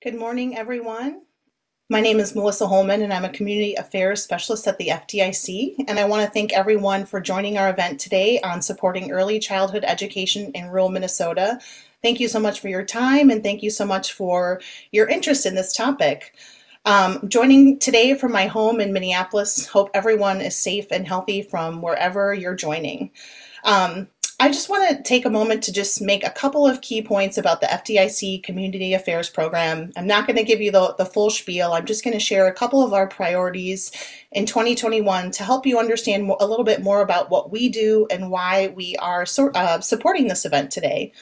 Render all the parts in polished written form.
Good morning, everyone. My name is Melissa Holman, and I'm a Community Affairs Specialist at the FDIC. And I want to thank everyone for joining our event today on supporting early childhood education in rural Minnesota. Thank you so much for your time, and thank you so much for your interest in this topic. Joining today from my home in Minneapolis. Hope everyone is safe and healthy from wherever you're joining. I just want to take a moment to just make a couple of key points about the FDIC Community Affairs Program. I'm not going to give you the full spiel. I'm just going to share a couple of our priorities in 2021 to help you understand a little bit more about what we do and why we are supporting this event today.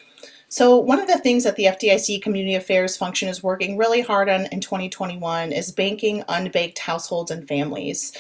So one of the things that the FDIC Community Affairs function is working really hard on in 2021 is banking unbanked households and families.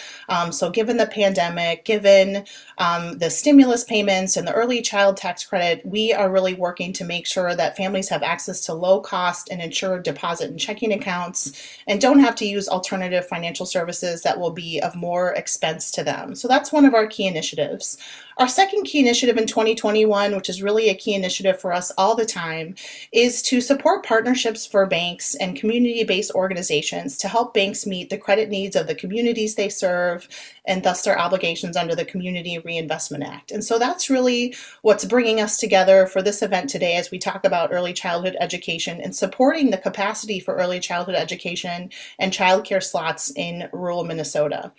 So given the pandemic, given the stimulus payments and the early child tax credit, we are really working to make sure that families have access to low cost and insured deposit and checking accounts and don't have to use alternative financial services that will be of more expense to them. So that's one of our key initiatives. Our second key initiative in 2021, which is really a key initiative for us all the time, is to support partnerships for banks and community-based organizations to help banks meet the credit needs of the communities they serve and thus their obligations under the Community Reinvestment Act. And so that's really what's bringing us together for this event today as we talk about early childhood education and supporting the capacity for early childhood education and childcare slots in rural Minnesota.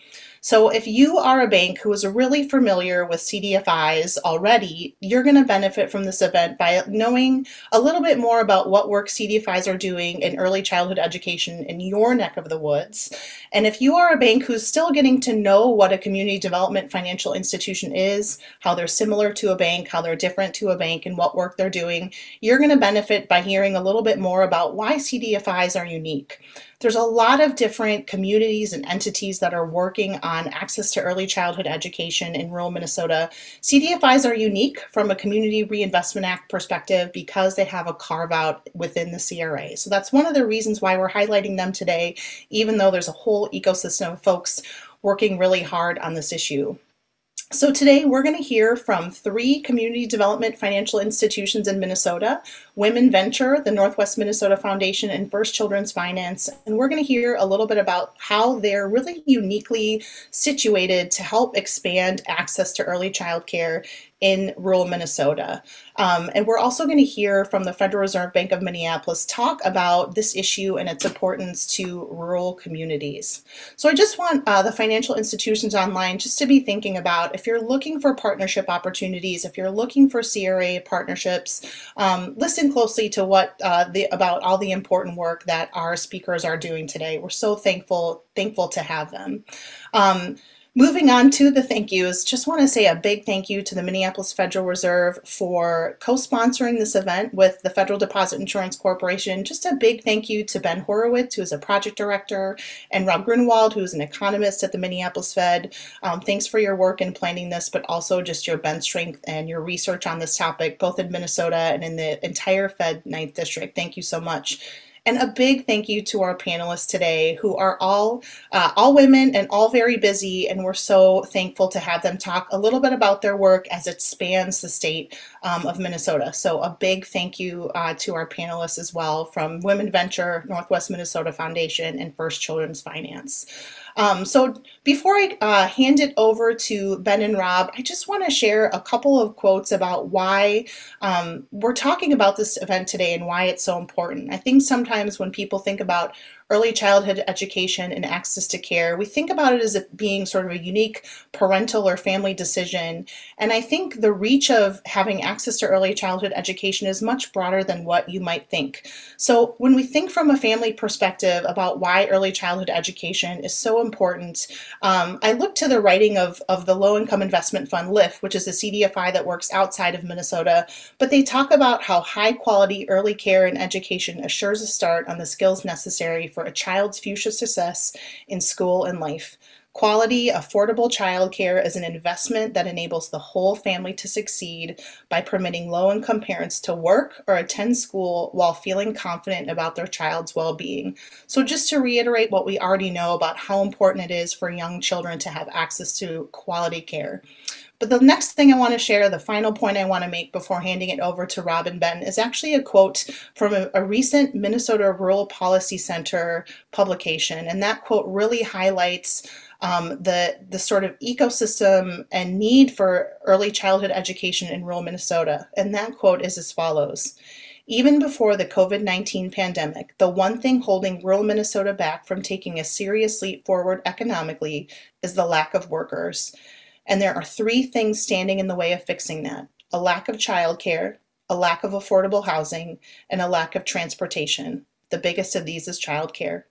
So if you are a bank who is really familiar with CDFIs already, you're going to benefit from this event by knowing a little bit more about what work CDFIs are doing in early childhood education in your neck of the woods. And if you are a bank who's still getting to know what a community development financial institution is, how they're similar to a bank, how they're different to a bank, and what work they're doing, you're going to benefit by hearing a little bit more about why CDFIs are unique. There's a lot of different communities and entities that are working on access to early childhood education in rural Minnesota. CDFIs are unique from a Community Reinvestment Act perspective because they have a carve-out within the CRA. So that's one of the reasons why we're highlighting them today, even though there's a whole ecosystem of folks working really hard on this issue. So today we're going to hear from 3 community development financial institutions in Minnesota, Women Venture, the Northwest Minnesota Foundation, and First Children's Finance. And we're going to hear a little bit about how they're really uniquely situated to help expand access to early child care in rural Minnesota. And we're also going to hear from the Federal Reserve Bank of Minneapolis talk about this issue and its importance to rural communities. So I just want the financial institutions online just to be thinking about if you're looking for partnership opportunities, if you're looking for CRA partnerships, listen closely to what about all the important work that our speakers are doing today. We're so thankful to have them. Moving on to the thank yous, just want to say a big thank you to the Minneapolis Federal Reserve for co-sponsoring this event with the Federal Deposit Insurance Corporation. Just a big thank you to Ben Horowitz, who is a project director, and Rob Grunewald, who is an economist at the Minneapolis Fed. Thanks for your work in planning this, but also just your bench strength and your research on this topic, both in Minnesota and in the entire Fed 9th District. Thank you so much. And a big thank you to our panelists today, who are all women and all very busy, and we're so thankful to have them talk a little bit about their work as it spans the state of Minnesota. So a big thank you to our panelists as well from Women Venture, Northwest Minnesota Foundation, and First Children's Finance. So before I hand it over to Ben and Rob, I just want to share a couple of quotes about why we're talking about this event today and why it's so important. I think sometimes when people think about early childhood education and access to care, we think about it as it being sort of a unique parental or family decision. And I think the reach of having access to early childhood education is much broader than what you might think. So when we think from a family perspective about why early childhood education is so important, I look to the writing of the Low Income Investment Fund, LIF, which is a CDFI that works outside of Minnesota, but they talk about how high quality early care and education assures a start on the skills necessary for a child's future success in school and life. Quality, affordable childcare is an investment that enables the whole family to succeed by permitting low-income parents to work or attend school while feeling confident about their child's well-being. So just to reiterate what we already know about how important it is for young children to have access to quality care. But the next thing I want to share, the final point I want to make before handing it over to Rob and Ben, is actually a quote from a recent Minnesota Rural Policy Center publication. And that quote really highlights the sort of ecosystem and need for early childhood education in rural Minnesota. And that quote is as follows: "Even before the COVID-19 pandemic, the one thing holding rural Minnesota back from taking a serious leap forward economically is the lack of workers. And there are three things standing in the way of fixing that: a lack of childcare, a lack of affordable housing, and a lack of transportation. The biggest of these is childcare."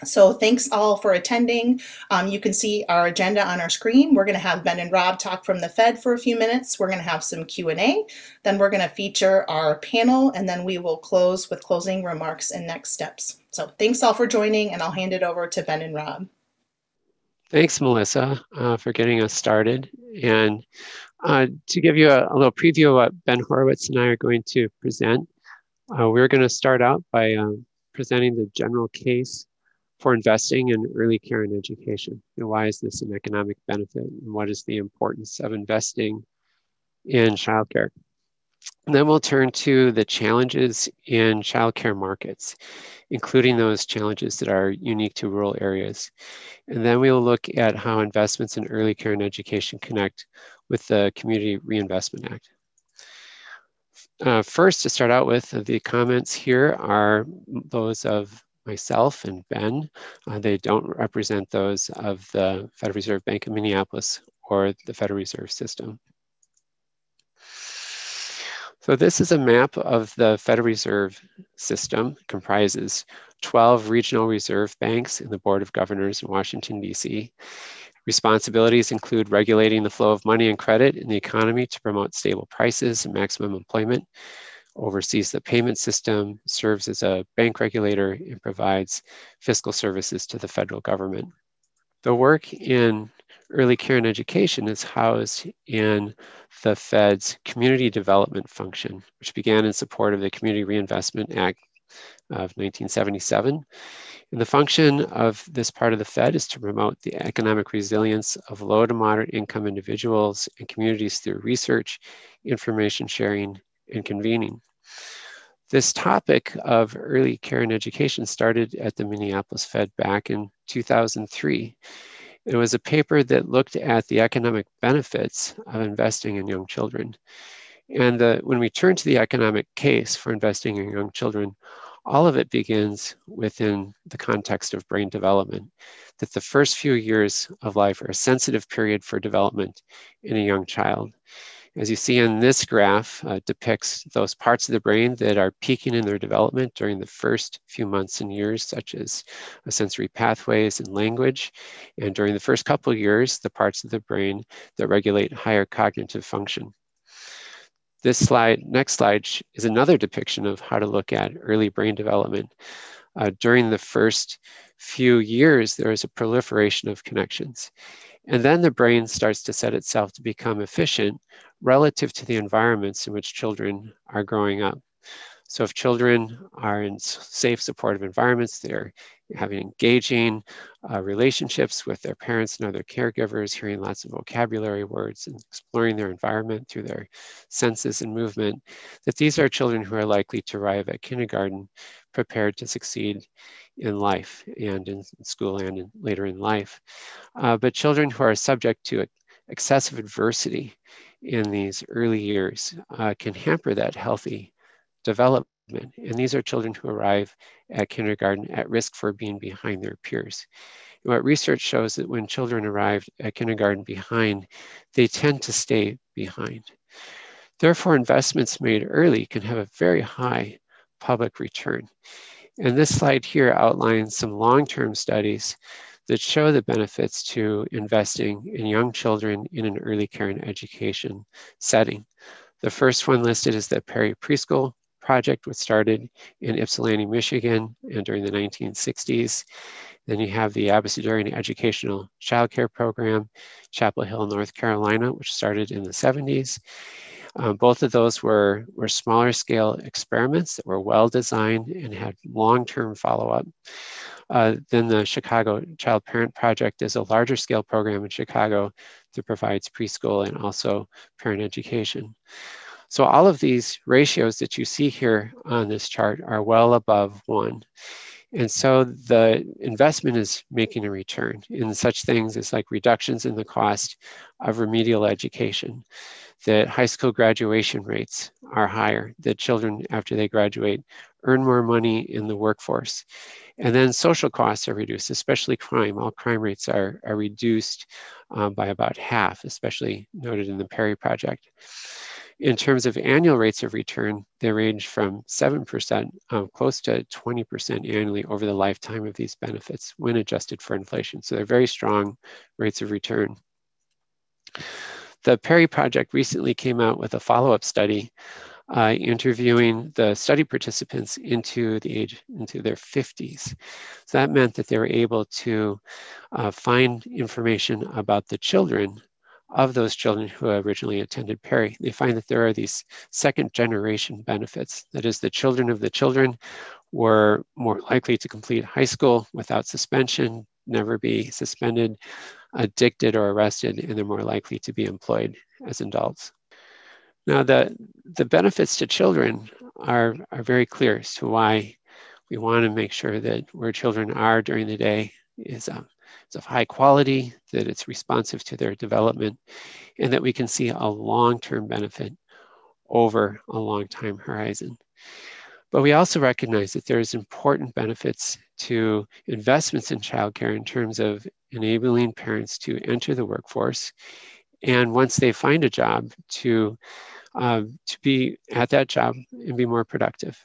So thanks all for attending. You can see our agenda on our screen. We're going to have Ben and Rob talk from the Fed for a few minutes. We're going to have some Q&A. Then we're going to feature our panel, and then we will close with closing remarks and next steps. So thanks all for joining, and I'll hand it over to Ben and Rob. Thanks, Melissa, for getting us started. And to give you a little preview of what Ben Horowitz and I are going to present, we're going to start out by presenting the general case for investing in early care and education. Why is this an economic benefit, and what is the importance of investing in childcare? And then we'll turn to the challenges in childcare markets, including those challenges that are unique to rural areas. And then we will look at how investments in early care and education connect with the Community Reinvestment Act. First, to start out with, the comments here are those of myself and Ben. They don't represent those of the Federal Reserve Bank of Minneapolis or the Federal Reserve System. So this is a map of the Federal Reserve System. It comprises 12 regional reserve banks and the Board of Governors in Washington, D.C. Responsibilities include regulating the flow of money and credit in the economy to promote stable prices and maximum employment, oversees the payment system, serves as a bank regulator, and provides fiscal services to the federal government. The work in early care and education is housed in the Fed's community development function, which began in support of the Community Reinvestment Act of 1977. And the function of this part of the Fed is to promote the economic resilience of low to moderate income individuals and communities through research, information sharing, and convening. This topic of early care and education started at the Minneapolis Fed back in 2003. It was a paper that looked at the economic benefits of investing in young children. And when we turn to the economic case for investing in young children, all of it begins within the context of brain development, that the first few years of life are a sensitive period for development in a young child. As you see in this graph, depicts those parts of the brain that are peaking in their development during the first few months and years, such as sensory pathways and language. And during the first couple of years, the parts of the brain that regulate higher cognitive function. This slide, next slide, is another depiction of how to look at early brain development. During the first few years, there is a proliferation of connections. And then the brain starts to set itself to become efficient relative to the environments in which children are growing up. So if children are in safe, supportive environments, they're having engaging relationships with their parents and other caregivers, hearing lots of vocabulary words and exploring their environment through their senses and movement, that these are children who are likely to arrive at kindergarten prepared to succeed in life and in school and later in life. But children who are subject to excessive adversity in these early years can hamper that healthy development. And these are children who arrive at kindergarten at risk for being behind their peers. And what research shows that when children arrive at kindergarten behind, they tend to stay behind. Therefore, investments made early can have a very high public return. And this slide here outlines some long-term studies that show the benefits to investing in young children in an early care and education setting. The first one listed is the Perry Preschool Project, which started in Ypsilanti, Michigan, and during the 1960s. Then you have the Abecedarian Educational Childcare Program, Chapel Hill, North Carolina, which started in the 70s. Both of those were smaller scale experiments that were well designed and had long-term follow-up. Then the Chicago Child Parent Project is a larger scale program in Chicago that provides preschool and also parent education. So all of these ratios that you see here on this chart are well above 1. And so the investment is making a return in such things as like reductions in the cost of remedial education, that high school graduation rates are higher, that children after they graduate earn more money in the workforce. And then social costs are reduced, especially crime. All crime rates are reduced by about half, especially noted in the Perry Project. In terms of annual rates of return, they range from 7%, close to 20% annually over the lifetime of these benefits when adjusted for inflation. So they're very strong rates of return. The Perry Project recently came out with a follow-up study interviewing the study participants into their 50s. So that meant that they were able to find information about the children of those children who originally attended Perry. They find that there are these second generation benefits. That is, the children of the children were more likely to complete high school without suspension, never be suspended, addicted, or arrested, and they're more likely to be employed as adults. Now, the benefits to children are very clear as to why we want to make sure that where children are during the day is of high quality, that it's responsive to their development, and that we can see a long-term benefit over a long time horizon. But we also recognize that there's important benefits to investments in childcare in terms of enabling parents to enter the workforce, and once they find a job, to be at that job and be more productive.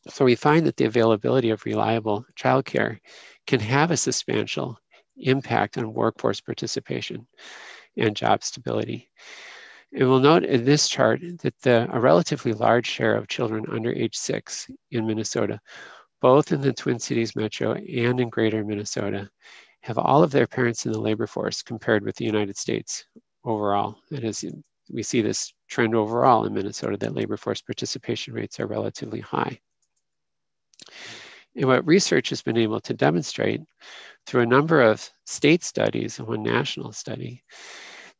So we find that the availability of reliable childcare can have a substantial impact on workforce participation and job stability. And we'll note in this chart that a relatively large share of children under age 6 in Minnesota, both in the Twin Cities metro and in greater Minnesota, have all of their parents in the labor force compared with the United States overall. That is, we see this trend overall in Minnesota that labor force participation rates are relatively high. And what research has been able to demonstrate through a number of state studies and one national study,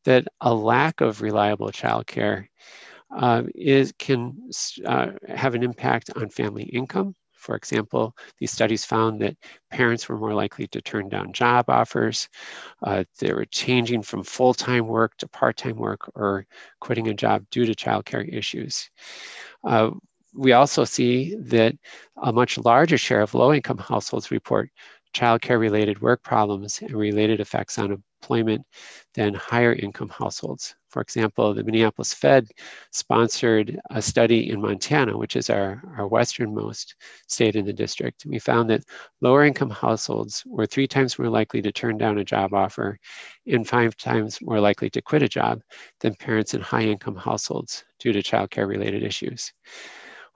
that a lack of reliable childcare can have an impact on family income. For example, these studies found that parents were more likely to turn down job offers. They were changing from full-time work to part-time work or quitting a job due to childcare issues. We also see that a much larger share of low-income households report childcare-related work problems and related effects on employment than higher income households. For example, the Minneapolis Fed sponsored a study in Montana, which is our westernmost state in the district. We found that lower income households were 3 times more likely to turn down a job offer and 5 times more likely to quit a job than parents in high income households due to childcare related issues.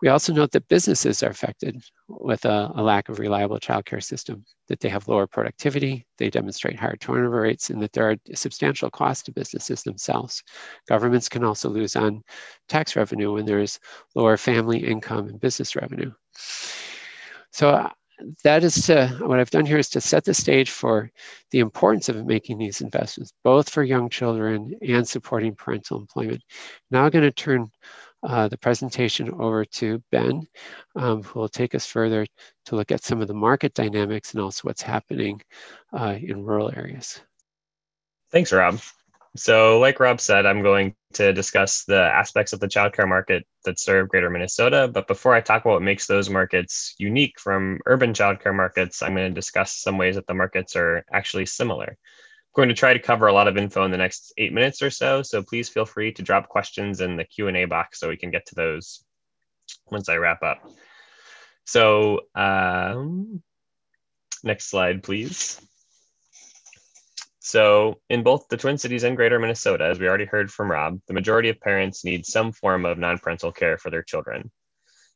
We also note that businesses are affected with a lack of reliable childcare system, that they have lower productivity, they demonstrate higher turnover rates, and that there are substantial costs to businesses themselves. Governments can also lose on tax revenue when there's lower family income and business revenue. So that is what I've done here is to set the stage for the importance of making these investments, both for young children and supporting parental employment. Now I'm going to turn the presentation over to Ben, who will take us further to look at some of the market dynamics and also what's happening in rural areas. Thanks, Rob. So like Rob said, I'm going to discuss the aspects of the childcare market that serve greater Minnesota. But before I talk about what makes those markets unique from urban childcare markets, I'm going to discuss some ways that the markets are actually similar. Going to try to cover a lot of info in the next 8 minutes or so. So please feel free to drop questions in the Q&A box so we can get to those once I wrap up. So next slide, please. So in both the Twin Cities and greater Minnesota, as we already heard from Rob, the majority of parents need some form of non-parental care for their children.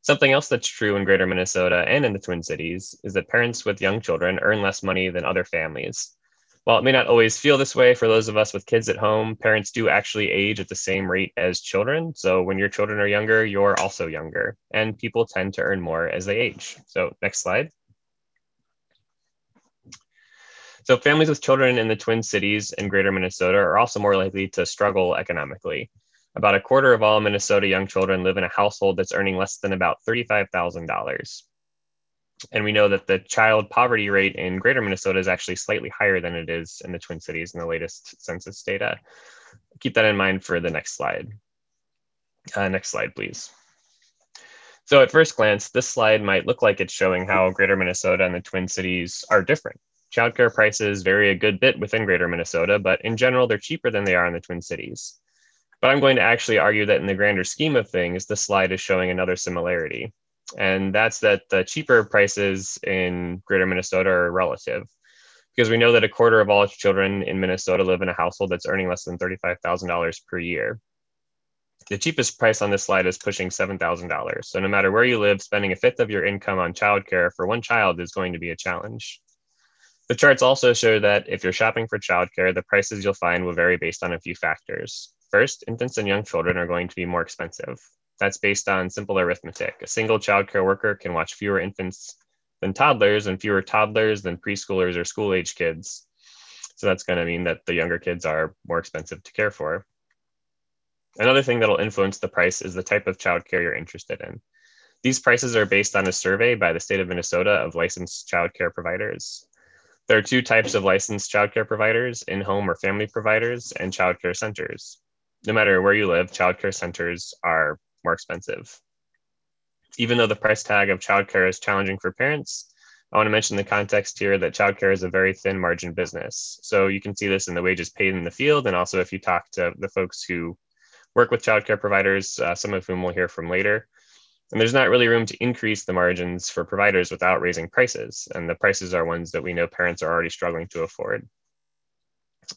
Something else that's true in greater Minnesota and in the Twin Cities is that parents with young children earn less money than other families. While it may not always feel this way for those of us with kids at home, parents do actually age at the same rate as children. So when your children are younger, you're also younger, and people tend to earn more as they age. So next slide. So families with children in the Twin Cities and greater Minnesota are also more likely to struggle economically. About a quarter of all Minnesota young children live in a household that's earning less than about $35,000. And we know that the child poverty rate in greater Minnesota is actually slightly higher than it is in the Twin Cities in the latest census data. Keep that in mind for the next slide. Next slide, please. So at first glance, this slide might look like it's showing how greater Minnesota and the Twin Cities are different. Childcare prices vary a good bit within greater Minnesota, but in general, they're cheaper than they are in the Twin Cities. But I'm going to actually argue that in the grander scheme of things, this slide is showing another similarity. And that's that the cheaper prices in greater Minnesota are relative, because we know that a quarter of all children in Minnesota live in a household that's earning less than $35,000 per year. The cheapest price on this slide is pushing $7,000. So no matter where you live, spending a fifth of your income on childcare for one child is going to be a challenge. The charts also show that if you're shopping for childcare, the prices you'll find will vary based on a few factors. First, infants and young children are going to be more expensive. That's based on simple arithmetic. A single childcare worker can watch fewer infants than toddlers and fewer toddlers than preschoolers or school-age kids. So that's going to mean that the younger kids are more expensive to care for. Another thing that'll influence the price is the type of childcare you're interested in. These prices are based on a survey by the state of Minnesota of licensed childcare providers. There are two types of licensed childcare providers: in-home or family providers and childcare centers. No matter where you live, childcare centers are more expensive. Even though the price tag of childcare is challenging for parents, I want to mention the context here that childcare is a very thin margin business. So you can see this in the wages paid in the field, and also if you talk to the folks who work with childcare providers, some of whom we'll hear from later. And there's not really room to increase the margins for providers without raising prices. And the prices are ones that we know parents are already struggling to afford.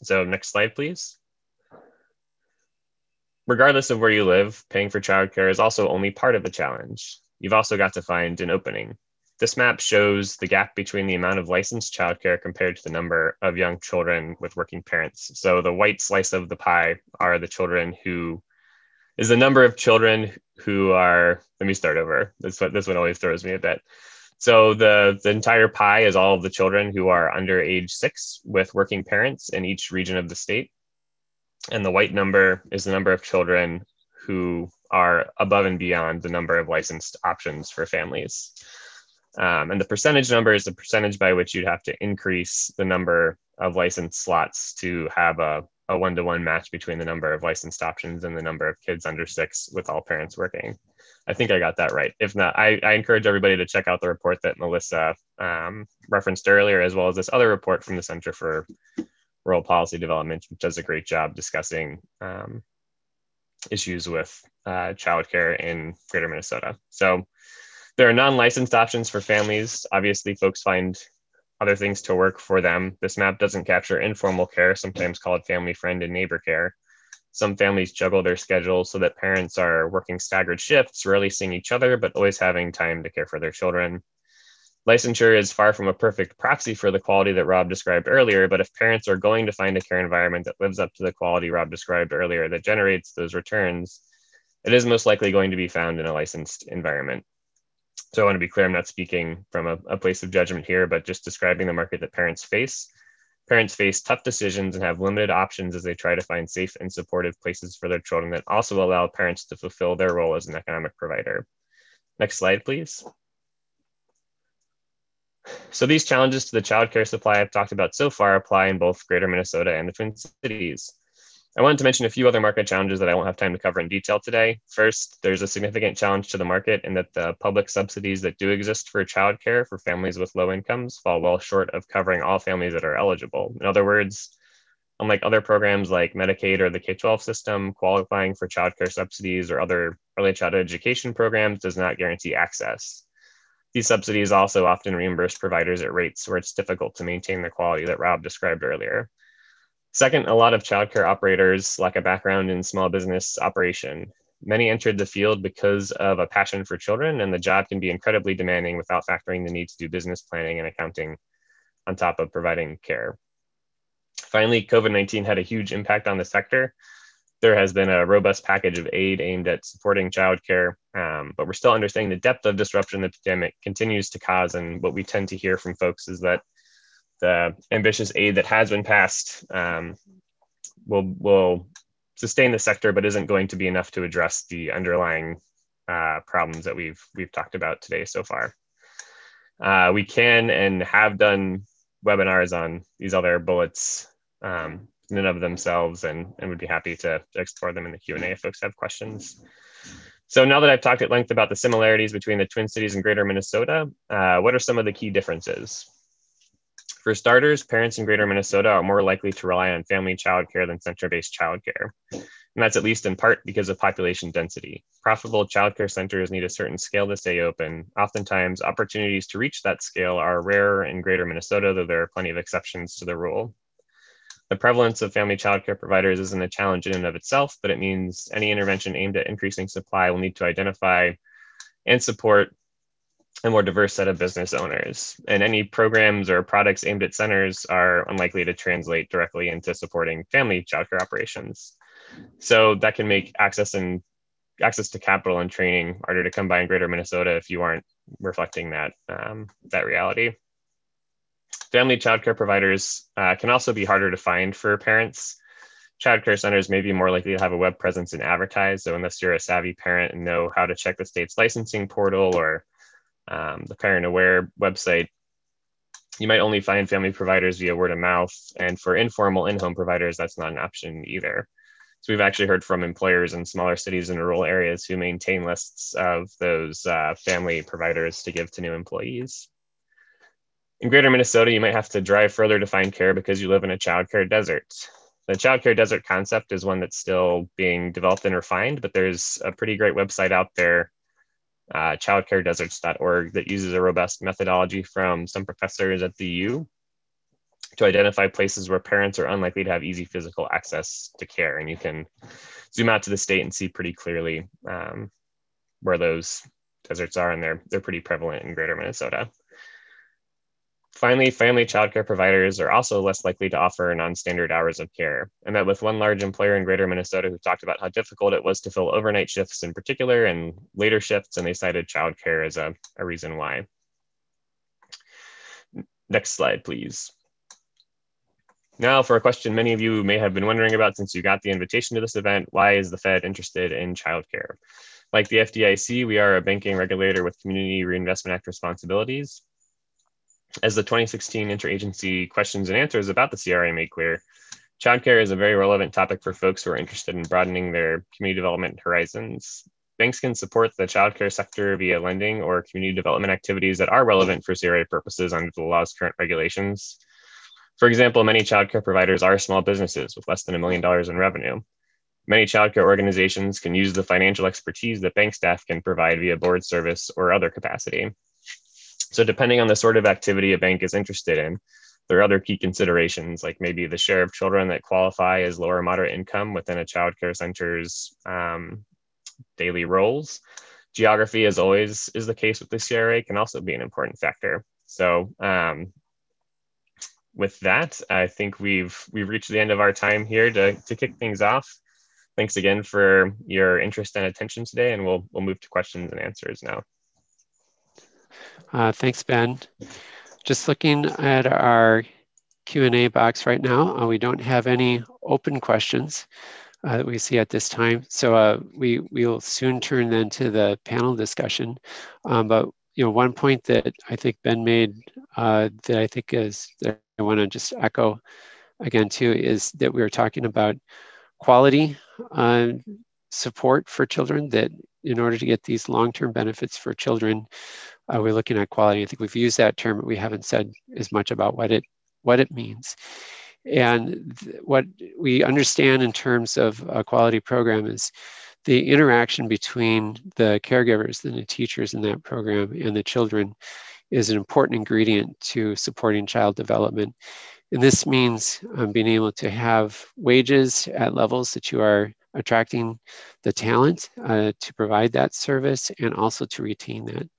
So next slide, please. Regardless of where you live, paying for childcare is also only part of the challenge. You've also got to find an opening. This map shows the gap between the amount of licensed childcare compared to the number of young children with working parents. So the white slice of the pie are the children who is the number of children who are, let me start over. This one always throws me a bit. So the entire pie is all of the children who are under age 6 with working parents in each region of the state. And the white number is the number of children who are above and beyond the number of licensed options for families. And the percentage number is the percentage by which you'd have to increase the number of licensed slots to have a one-to-one match between the number of licensed options and the number of kids under 6 with all parents working. I think I got that right. If not, I encourage everybody to check out the report that Melissa referenced earlier, as well as this other report from the Center for Rural Policy Development, which does a great job discussing issues with childcare in greater Minnesota. So there are non-licensed options for families. Obviously, folks find other things to work for them. This map doesn't capture informal care, sometimes called family, friend, and neighbor care. Some families juggle their schedules so that parents are working staggered shifts, rarely seeing each other, but always having time to care for their children. Licensure is far from a perfect proxy for the quality that Rob described earlier, but if parents are going to find a care environment that lives up to the quality Rob described earlier that generates those returns, it is most likely going to be found in a licensed environment. So I want to be clear, I'm not speaking from a place of judgment here, but just describing the market that parents face. Parents face tough decisions and have limited options as they try to find safe and supportive places for their children that also allow parents to fulfill their role as an economic provider. Next slide, please. So these challenges to the childcare supply I've talked about so far apply in both greater Minnesota and the Twin Cities. I wanted to mention a few other market challenges that I won't have time to cover in detail today. First, there's a significant challenge to the market in that the public subsidies that do exist for childcare for families with low incomes fall well short of covering all families that are eligible. In other words, unlike other programs like Medicaid or the K-12 system, qualifying for childcare subsidies or other early childhood education programs does not guarantee access. These subsidies also often reimburse providers at rates where it's difficult to maintain the quality that Rob described earlier. Second, a lot of childcare operators lack a background in small business operation. Many entered the field because of a passion for children, and the job can be incredibly demanding without factoring the need to do business planning and accounting on top of providing care. Finally, COVID-19 had a huge impact on the sector. There has been a robust package of aid aimed at supporting childcare, but we're still understanding the depth of disruption the pandemic continues to cause. And what we tend to hear from folks is that the ambitious aid that has been passed will sustain the sector, but isn't going to be enough to address the underlying problems that we've talked about today so far. We can and have done webinars on these other bullets in and of themselves, and would be happy to explore them in the Q&A if folks have questions. So now that I've talked at length about the similarities between the Twin Cities and Greater Minnesota, what are some of the key differences? For starters, parents in Greater Minnesota are more likely to rely on family childcare than center-based childcare. And that's at least in part because of population density. Profitable childcare centers need a certain scale to stay open. Oftentimes, opportunities to reach that scale are rarer in Greater Minnesota, though there are plenty of exceptions to the rule. The prevalence of family childcare providers isn't a challenge in and of itself, but it means any intervention aimed at increasing supply will need to identify and support a more diverse set of business owners. And any programs or products aimed at centers are unlikely to translate directly into supporting family childcare operations. So that can make access to capital and training harder to come by in Greater Minnesota if you aren't reflecting that reality. Family childcare providers can also be harder to find for parents. Childcare centers may be more likely to have a web presence and advertise. So unless you're a savvy parent and know how to check the state's licensing portal or the Parent Aware website, you might only find family providers via word of mouth. And for informal in-home providers, that's not an option either. So we've actually heard from employers in smaller cities and rural areas who maintain lists of those family providers to give to new employees. In Greater Minnesota, you might have to drive further to find care because you live in a childcare desert. The childcare desert concept is one that's still being developed and refined, but there's a pretty great website out there, childcaredeserts.org, that uses a robust methodology from some professors at the U to identify places where parents are unlikely to have easy physical access to care. And you can zoom out to the state and see pretty clearly where those deserts are, and they're pretty prevalent in Greater Minnesota. Finally, family childcare providers are also less likely to offer non-standard hours of care. I met with one large employer in Greater Minnesota who talked about how difficult it was to fill overnight shifts in particular and later shifts, and they cited childcare as a reason why. Next slide, please. Now for a question many of you may have been wondering about since you got the invitation to this event: why is the Fed interested in childcare? Like the FDIC, we are a banking regulator with Community Reinvestment Act responsibilities. As the 2016 Interagency Questions and Answers about the CRA made clear, childcare is a very relevant topic for folks who are interested in broadening their community development horizons. Banks can support the childcare sector via lending or community development activities that are relevant for CRA purposes under the law's current regulations. For example, many childcare providers are small businesses with less than $1 million in revenue. Many childcare organizations can use the financial expertise that bank staff can provide via board service or other capacity. So depending on the sort of activity a bank is interested in, there are other key considerations, like maybe the share of children that qualify as low or moderate income within a childcare center's daily roles. Geography, as always is the case with the CRA, can also be an important factor. So with that, I think we've reached the end of our time here to kick things off. Thanks again for your interest and attention today, and we'll move to questions and answers now. Thanks, Ben. Just looking at our Q&A box right now, we don't have any open questions that we see at this time. So we'll soon turn then to the panel discussion. But one point that I think Ben made that I think is that I want to just echo again too is that we were talking about quality support for children, that in order to get these long-term benefits for children, we're looking at quality. I think we've used that term, but we haven't said as much about what it means. And what we understand in terms of a quality program is the interaction between the caregivers and the teachers in that program and the children is an important ingredient to supporting child development. And this means being able to have wages at levels that you are attracting the talent to provide that service and also to retain that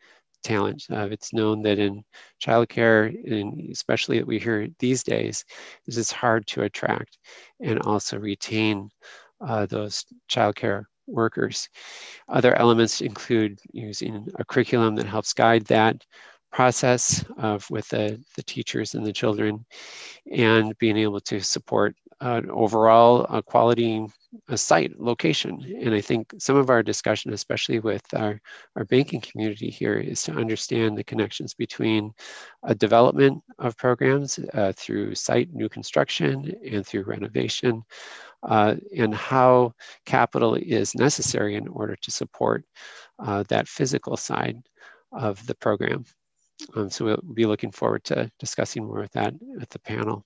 talent. It's known that in childcare, and especially that we hear these days, is it's hard to attract and also retain those childcare workers. Other elements include using a curriculum that helps guide that, process with the teachers and the children, and being able to support overall quality site location. And I think some of our discussion, especially with our banking community here, is to understand the connections between development of programs through site new construction and through renovation, and how capital is necessary in order to support that physical side of the program. So we'll be looking forward to discussing more of that at the panel.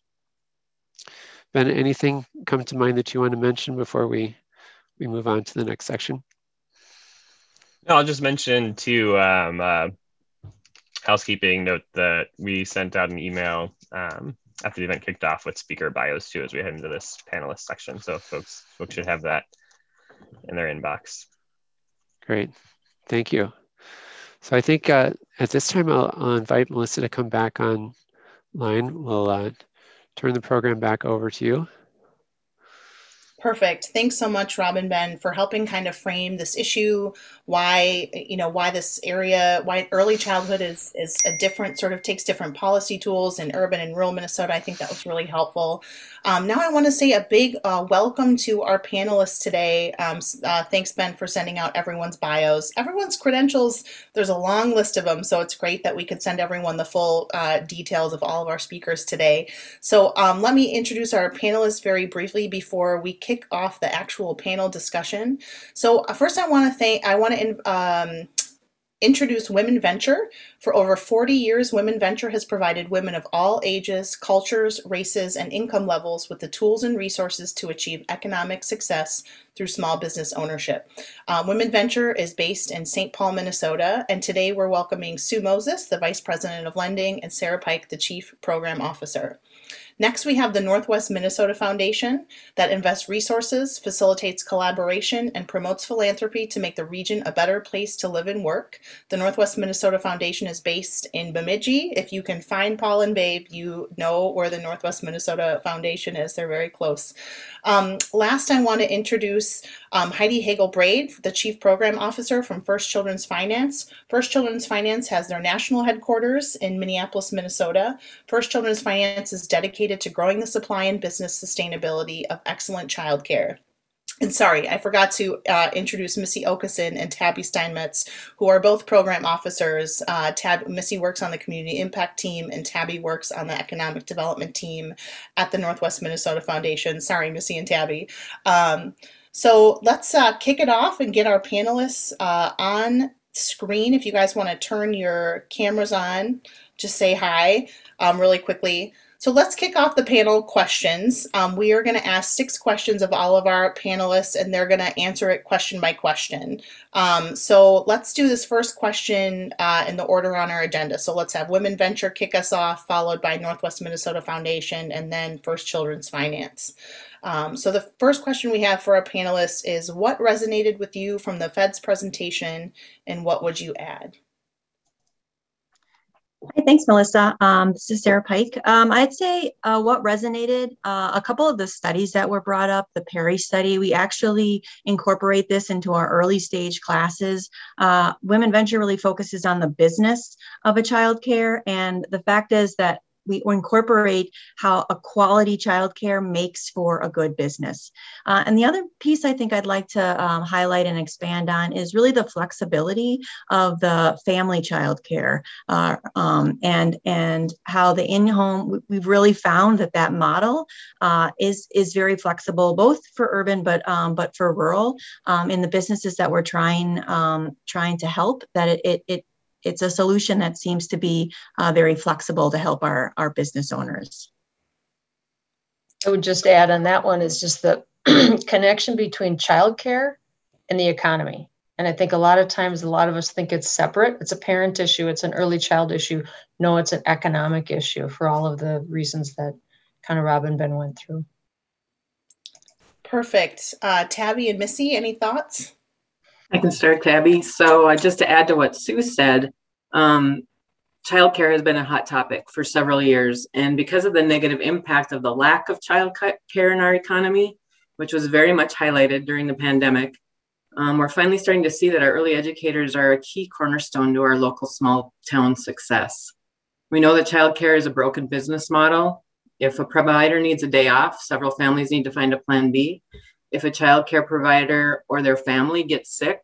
Ben, anything come to mind that you want to mention before we move on to the next section? No, I'll just mention too, housekeeping note that we sent out an email after the event kicked off with speaker bios too, as we head into this panelist section. So folks should have that in their inbox. Great, thank you. So I think at this time, I'll invite Melissa to come back online. We'll turn the program back over to you. Perfect. Thanks so much, Rob and Ben, for helping kind of frame this issue, why this area, why early childhood is a different, sort of takes different policy tools in urban and rural Minnesota. I think that was really helpful. Now I want to say a big welcome to our panelists today. Thanks, Ben, for sending out everyone's bios. Everyone's credentials, there's a long list of them, so it's great that we could send everyone the full details of all of our speakers today. So let me introduce our panelists very briefly before we kick off the actual panel discussion. So first I want to introduce Women Venture. For over 40 years, Women Venture has provided women of all ages, cultures, races, and income levels with the tools and resources to achieve economic success through small business ownership. Women Venture is based in St. Paul, Minnesota, and today we're welcoming Sue Moses, the Vice President of Lending, and Sarah Pike, the Chief Program Officer. Next, we have the Northwest Minnesota Foundation that invests resources, facilitates collaboration, and promotes philanthropy to make the region a better place to live and work. The Northwest Minnesota Foundation is based in Bemidji. If you can find Paul and Babe, you know where the Northwest Minnesota Foundation is. They're very close. Last, I want to introduce Heidi Hagel-Braid, the Chief Program Officer from First Children's Finance. First Children's Finance has their national headquarters in Minneapolis, Minnesota. First Children's Finance is dedicated to growing the supply and business sustainability of excellent childcare. And sorry, I forgot to introduce Missy Okeson and Tabby Steinmetz, who are both program officers. Missy works on the community impact team, and Tabby works on the economic development team at the Northwest Minnesota Foundation. Sorry, Missy and Tabby. So let's kick it off and get our panelists on screen. If you guys want to turn your cameras on, just say hi really quickly. So let's kick off the panel questions. We are going to ask 6 questions of all of our panelists, and they're going to answer it question by question. So let's do this first question in the order on our agenda. So let's have Women Venture kick us off, followed by Northwest Minnesota Foundation, and then First Children's Finance. So the first question we have for our panelists is, what resonated with you from the Fed's presentation, and what would you add? Hi, thanks, Melissa. This is Sarah Pike. I'd say what resonated, a couple of the studies that were brought up, the Perry study, we actually incorporate this into our early stage classes. Women Venture really focuses on the business of a child care, and the fact is that we incorporate how a quality childcare makes for a good business. And the other piece I think I'd like to highlight and expand on is really the flexibility of the family childcare and how the in-home, we've really found that model is very flexible, both for urban but for rural. In the businesses that we're trying to help, that it's a solution that seems to be very flexible to help our business owners. I would just add on that one is just the connection between childcare and the economy. And I think a lot of times, a lot of us think it's separate. It's a parent issue. It's an early child issue. No, it's an economic issue for all of the reasons that kind of Rob and Ben went through. Perfect. Tabby and Missy, any thoughts? I can start, Tabby. So just to add to what Sue said, childcare has been a hot topic for several years. And because of the negative impact of the lack of childcare in our economy, which was very much highlighted during the pandemic, We're finally starting to see that our early educators are a key cornerstone to our local small town success. We know that childcare is a broken business model. If a provider needs a day off, several families need to find a plan B. If a childcare provider or their family gets sick,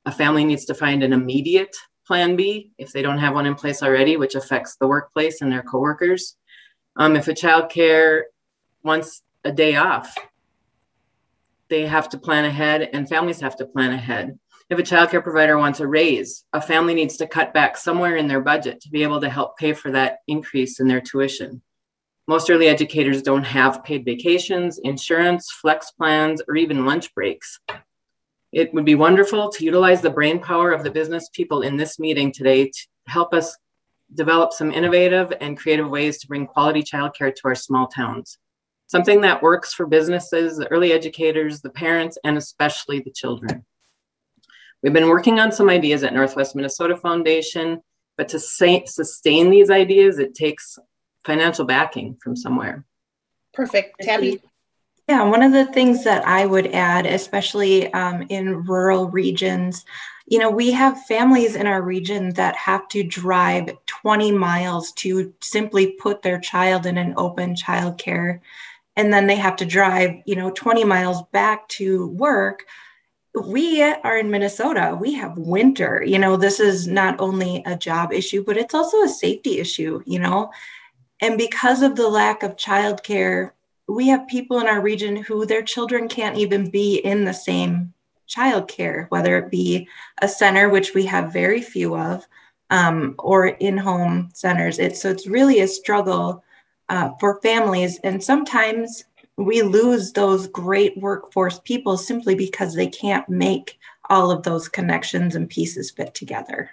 a family needs to find an immediate plan B if they don't have one in place already, which affects the workplace and their coworkers. If a childcare wants a day off, they have to plan ahead and families have to plan ahead. If a childcare provider wants a raise, a family needs to cut back somewhere in their budget to be able to help pay for that increase in their tuition. Most early educators don't have paid vacations, insurance, flex plans, or even lunch breaks. It would be wonderful to utilize the brain power of the business people in this meeting today to help us develop some innovative and creative ways to bring quality childcare to our small towns. Something that works for businesses, the early educators, the parents, and especially the children. We've been working on some ideas at Northwest Minnesota Foundation, but to sustain these ideas, it takes financial backing from somewhere. Perfect. Tabby? Yeah, one of the things that I would add, especially in rural regions, we have families in our region that have to drive 20 miles to simply put their child in an open childcare. And then they have to drive, 20 miles back to work. We are in Minnesota. We have winter. This is not only a job issue, but it's also a safety issue, And because of the lack of childcare, we have people in our region who their children can't even be in the same childcare, whether it be a center, which we have very few of, or in-home centers. So it's really a struggle for families. And sometimes we lose those great workforce people simply because they can't make all of those connections and pieces fit together.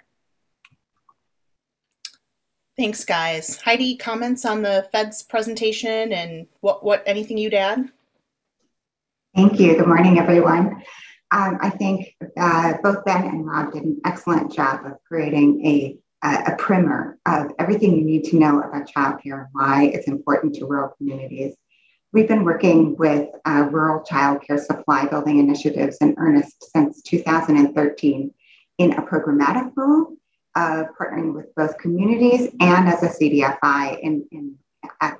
Thanks, guys. Heidi, comments on the Fed's presentation and what anything you'd add? Thank you. Good morning, everyone. I think both Ben and Rob did an excellent job of creating a primer of everything you need to know about childcare and why it's important to rural communities. We've been working with rural childcare supply building initiatives in earnest since 2013 in a programmatic role of partnering with both communities and as a CDFI in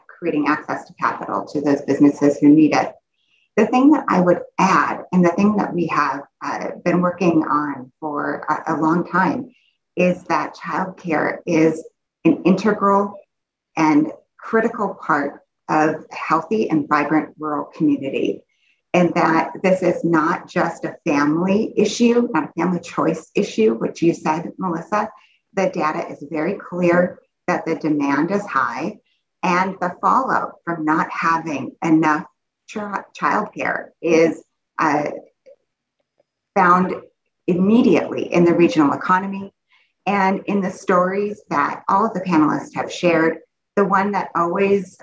creating access to capital to those businesses who need it. The thing that I would add, and the thing that we have been working on for a long time, is that childcare is an integral and critical part of a healthy and vibrant rural community. And that this is not just a family issue, not a family choice issue, which you said, Melissa. The data is very clear that the demand is high and the fallout from not having enough childcare is found immediately in the regional economy and in the stories that all of the panelists have shared. The one that always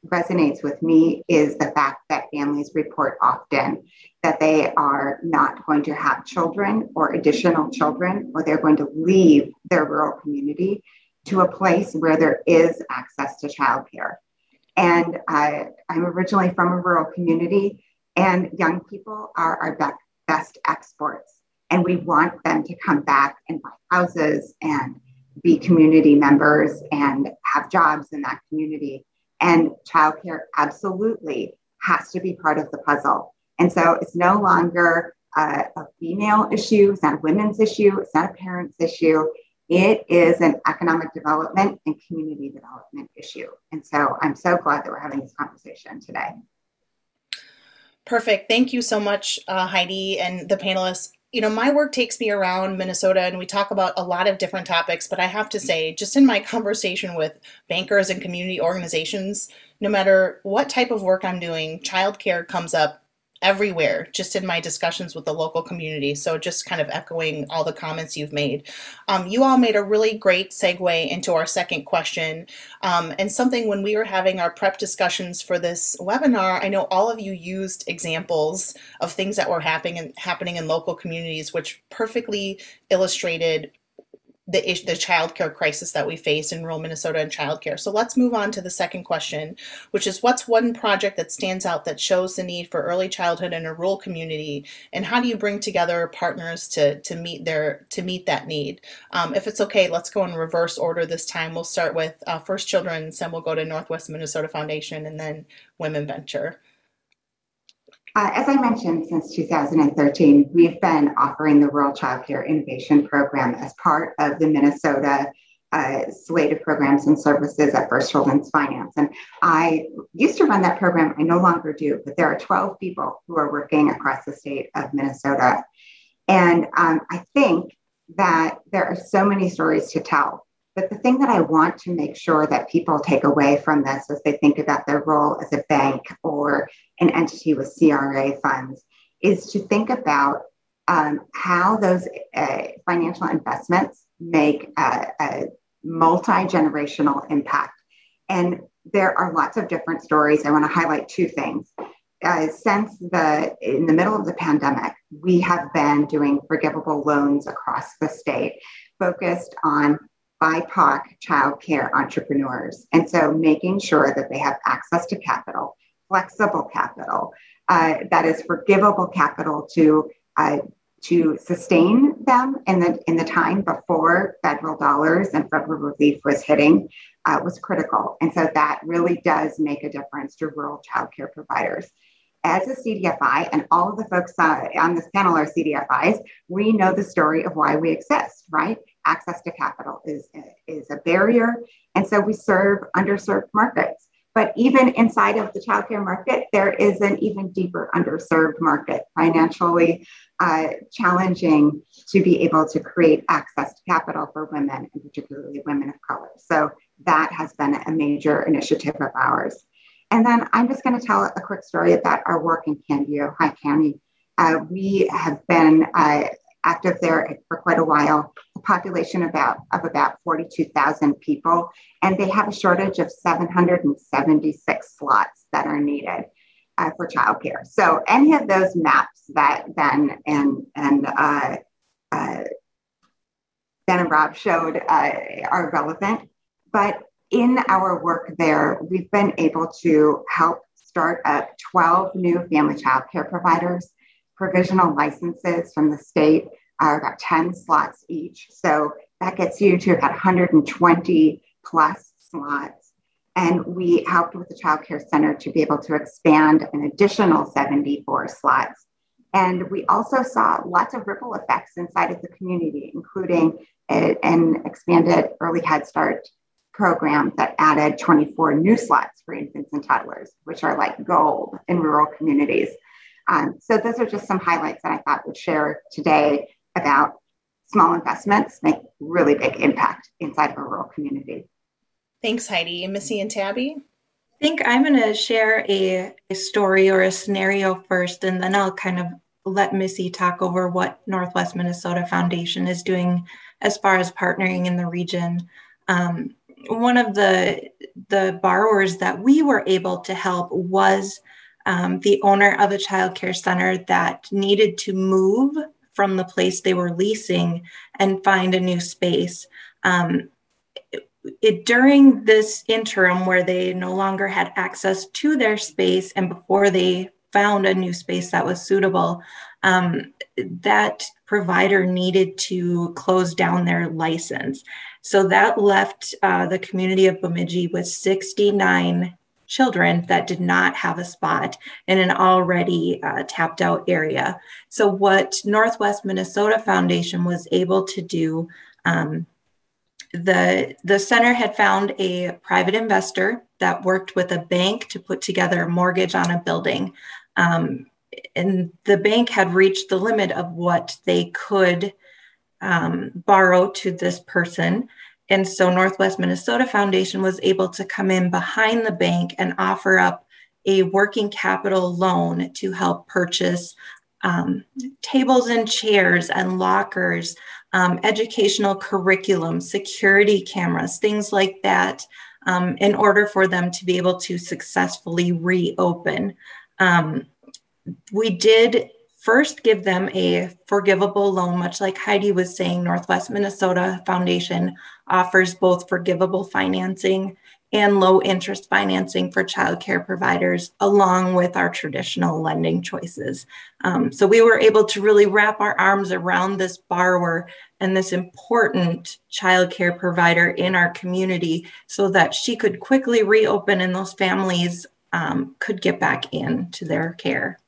resonates with me is the fact that families report often that they are not going to have children or additional children, or they're going to leave their rural community to a place where there is access to childcare. And I'm originally from a rural community, and young people are our best exports. And we want them to come back and buy houses and be community members and have jobs in that community. And childcare absolutely has to be part of the puzzle. And so it's no longer a female issue, it's not a women's issue, it's not a parent's issue. It is an economic development and community development issue. And so I'm so glad that we're having this conversation today. Perfect. Thank you so much, Heidi and the panelists. My work takes me around Minnesota and we talk about a lot of different topics, but I have to say, just in my conversation with bankers and community organizations, no matter what type of work I'm doing, childcare comes up everywhere, just in my discussions with the local community. So just kind of echoing all the comments you've made. You all made a really great segue into our second question. And something when we were having our prep discussions for this webinar, I know all of you used examples of things that were happening in local communities, which perfectly illustrated the childcare crisis that we face in rural Minnesota and childcare. So let's move on to the second question, which is, what's one project that stands out that shows the need for early childhood in a rural community, and how do you bring together partners to meet that need? If it's okay, let's go in reverse order this time. We'll start with First Children's, then we'll go to Northwest Minnesota Foundation, and then Women Venture. As I mentioned, since 2013, we've been offering the Rural Child Care Innovation Program as part of the Minnesota slate of programs and services at First Children's Finance. And I used to run that program. I no longer do, but there are 12 people who are working across the state of Minnesota. And I think that there are so many stories to tell. But the thing that I want to make sure that people take away from this as they think about their role as a bank or an entity with CRA funds is to think about how those financial investments make a multi-generational impact. And there are lots of different stories. I want to highlight two things. Since in the middle of the pandemic, we have been doing forgivable loans across the state focused on BIPOC childcare entrepreneurs. And so making sure that they have access to capital, flexible capital, that is forgivable capital to sustain them in the time before federal dollars and federal relief was hitting was critical. And so that really does make a difference to rural childcare providers. As a CDFI, and all of the folks on this panel are CDFIs, we know the story of why we exist, right? Access to capital is a barrier. And so we serve underserved markets. But even inside of the childcare market, there is an even deeper underserved market, financially challenging to be able to create access to capital for women, and particularly women of color. So that has been a major initiative of ours. And then I'm just going to tell a quick story about our work in Canby, High County. We have been active there for quite a while, a population of about 42,000 people, and they have a shortage of 776 slots that are needed for childcare. So any of those maps that Ben and Rob showed are relevant, but in our work there, we've been able to help start up 12 new family child care providers, provisional licenses from the state, about 10 slots each. So that gets you to about 120 plus slots. And we helped with the Child Care Center to be able to expand an additional 74 slots. And we also saw lots of ripple effects inside of the community, including an expanded early Head Start program that added 24 new slots for infants and toddlers, which are like gold in rural communities. So those are just some highlights that I thought would share today about small investments make really big impact inside of a rural community. Thanks, Heidi. Missy and Tabby? I think I'm going to share a story or a scenario first, and then I'll kind of let Missy talk over what Northwest Minnesota Foundation is doing as far as partnering in the region. One of the borrowers that we were able to help was the owner of a child care center that needed to move from the place they were leasing and find a new space. During this interim where they no longer had access to their space and before they found a new space that was suitable, that provider needed to close down their license. So that left the community of Bemidji with 69 children that did not have a spot in an already tapped out area. So what Northwest Minnesota Foundation was able to do, the center had found a private investor that worked with a bank to put together a mortgage on a building. And the bank had reached the limit of what they could borrow to this person. And so Northwest Minnesota Foundation was able to come in behind the bank and offer up a working capital loan to help purchase tables and chairs and lockers, educational curriculum, security cameras, things like that, in order for them to be able to successfully reopen. We did first give them a forgivable loan, much like Heidi was saying. Northwest Minnesota Foundation offers both forgivable financing and low interest financing for childcare providers, along with our traditional lending choices. So we were able to really wrap our arms around this borrower and this important childcare provider in our community so that she could quickly reopen and those families could get back into their care.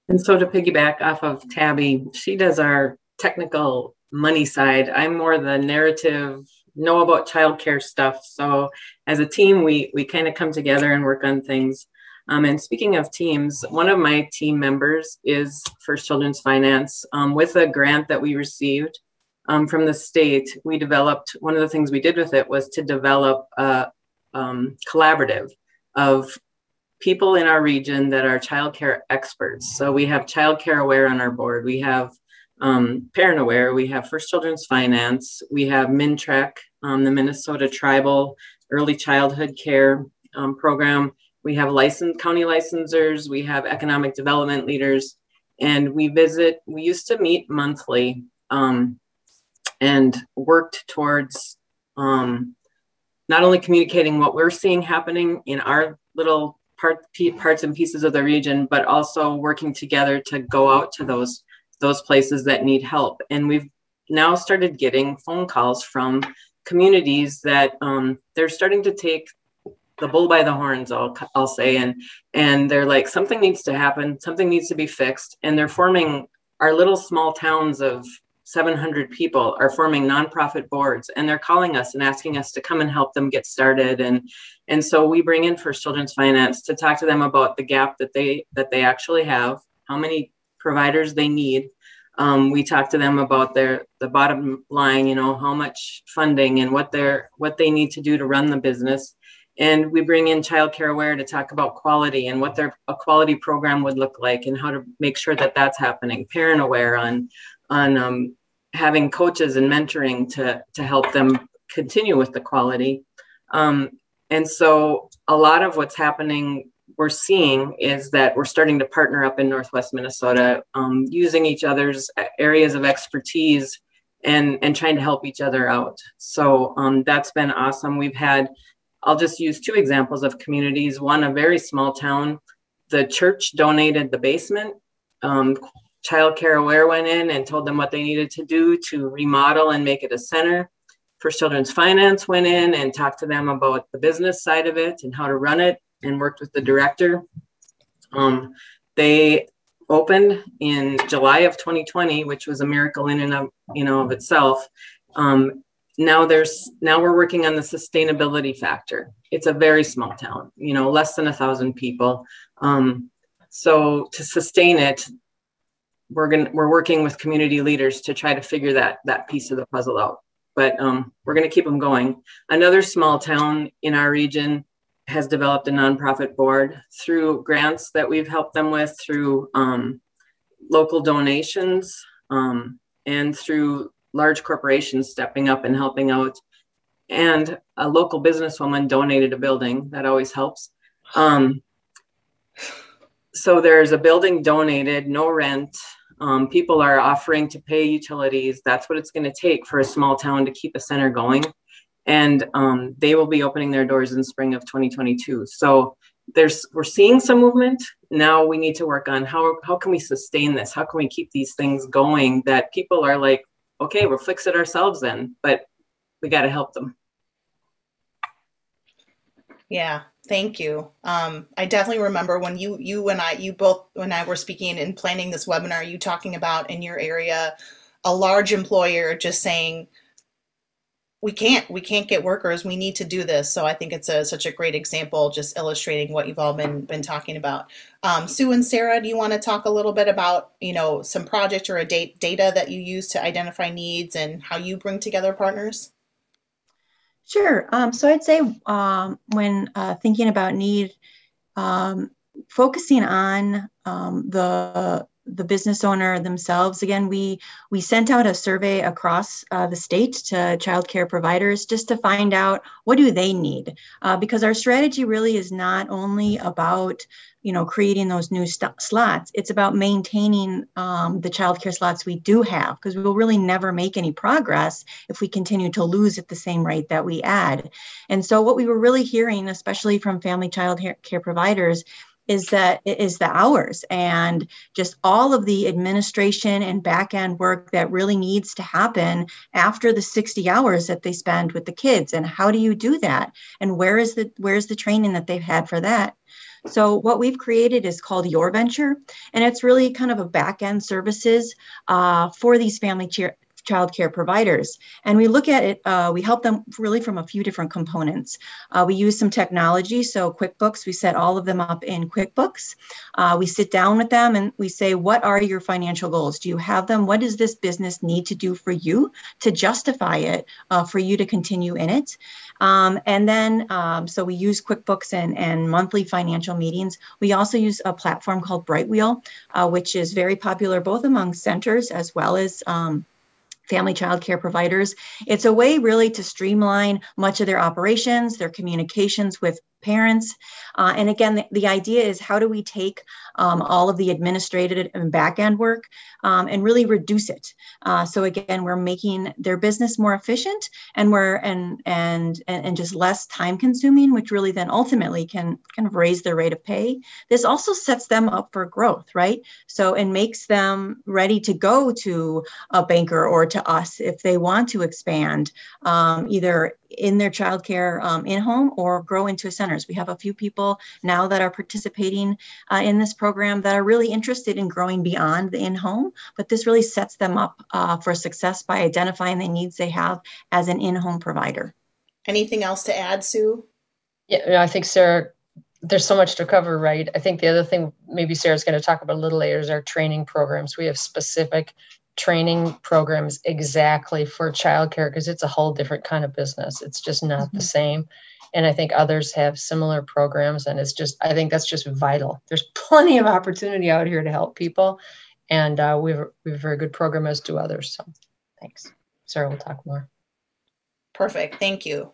And so to piggyback off of Tabby, she does our technical money side. I'm more the narrative, know about childcare stuff. So as a team, we kind of come together and work on things. And speaking of teams, one of my team members is First Children's Finance. With a grant that we received from the state, we developed, one of the things we did with it was to develop a collaborative of people in our region that are childcare experts. So we have Childcare Aware on our board. We have Parent Aware. We have First Children's Finance. We have MinTrek, the Minnesota Tribal Early Childhood Care Program. We have county licensors. We have economic development leaders. And we used to meet monthly and worked towards not only communicating what we're seeing happening in our little parts and pieces of the region, but also working together to go out to those places that need help. And we've now started getting phone calls from communities that they're starting to take the bull by the horns, I'll say, and they're like, something needs to happen, something needs to be fixed. And they're forming, our little small towns of 700 people are forming nonprofit boards, and they're calling us and asking us to come and help them get started. And so we bring in First Children's Finance to talk to them about the gap that they actually have, how many providers they need. We talk to them about the bottom line, how much funding and what they need to do to run the business. And we bring in Childcare Aware to talk about quality and what a quality program would look like and how to make sure that that's happening. Parent Aware on having coaches and mentoring to help them continue with the quality. And so a lot of what's happening, we're seeing, is that we're starting to partner up in Northwest Minnesota, using each other's areas of expertise and trying to help each other out. So that's been awesome. I'll just use two examples of communities. One, a very small town, the church donated the basement. Childcare Aware went in and told them what they needed to do to remodel and make it a center. First Children's Finance went in and talked to them about the business side of it and how to run it, and worked with the director. They opened in July of 2020, which was a miracle in and of itself. Now we're working on the sustainability factor. It's a very small town, less than 1,000 people. So to sustain it, we're working with community leaders to try to figure that piece of the puzzle out. But we're going to keep them going. Another small town in our region has developed a nonprofit board through grants that we've helped them with, through local donations, and through large corporations stepping up and helping out. And a local businesswoman donated a building. That always helps. So there's a building donated, no rent. People are offering to pay utilities. That's what it's going to take for a small town to keep a center going. And they will be opening their doors in spring of 2022. So we're seeing some movement. Now we need to work on how can we sustain this? How can we keep these things going that people are like, okay, we'll fix it ourselves then, but we got to help them. Yeah, thank you. I definitely remember when you both were speaking and planning this webinar, you talking about in your area, a large employer just saying, we can't get workers. We need to do this. So I think it's such a great example, just illustrating what you've all been talking about. Sue and Sarah, do you want to talk a little bit about, some project or data that you use to identify needs and how you bring together partners? Sure. So I'd say when thinking about need, focusing on the the business owner themselves. Again, we sent out a survey across the state to childcare providers just to find out what do they need, because our strategy really is not only about creating those new slots. It's about maintaining the childcare slots we do have, because we will really never make any progress if we continue to lose at the same rate that we add. And so what we were really hearing, especially from family child care providers, is the hours and just all of the administration and back end work that really needs to happen after the 60 hours that they spend with the kids. And how do you do that? And where's the training that they've had for that? So what we've created is called Your Venture, and it's really kind of a back-end services for these family child care providers. And we look at it, we help them really from a few different components. We use some technology, so QuickBooks, we set all of them up in QuickBooks. We sit down with them and we say, what are your financial goals? Do you have them? What does this business need to do for you to justify it, for you to continue in it? And then, so we use QuickBooks and monthly financial meetings. We also use a platform called Brightwheel, which is very popular both among centers as well as family child care providers. It's a way really to streamline much of their operations, their communications with parents. And again, the idea is how do we take all of the administrative and back-end work and really reduce it. So again, we're making their business more efficient and just less time consuming, which really then ultimately can kind of raise their rate of pay. This also sets them up for growth, right? So it makes them ready to go to a banker or to us if they want to expand either in their childcare in-home or grow into centers. We have a few people now that are participating in this program that are really interested in growing beyond the in-home, but this really sets them up for success by identifying the needs they have as an in-home provider. Anything else to add, Sue? Yeah, I think, Sarah, there's so much to cover, right? I think the other thing maybe Sarah's going to talk about a little later is our training programs. We have specific training programs exactly for childcare because it's a whole different kind of business. It's just not the same. And I think others have similar programs, and I think that's just vital. There's plenty of opportunity out here to help people, and we have a very good program, as do others. So thanks. Sarah will talk more. Perfect. Thank you.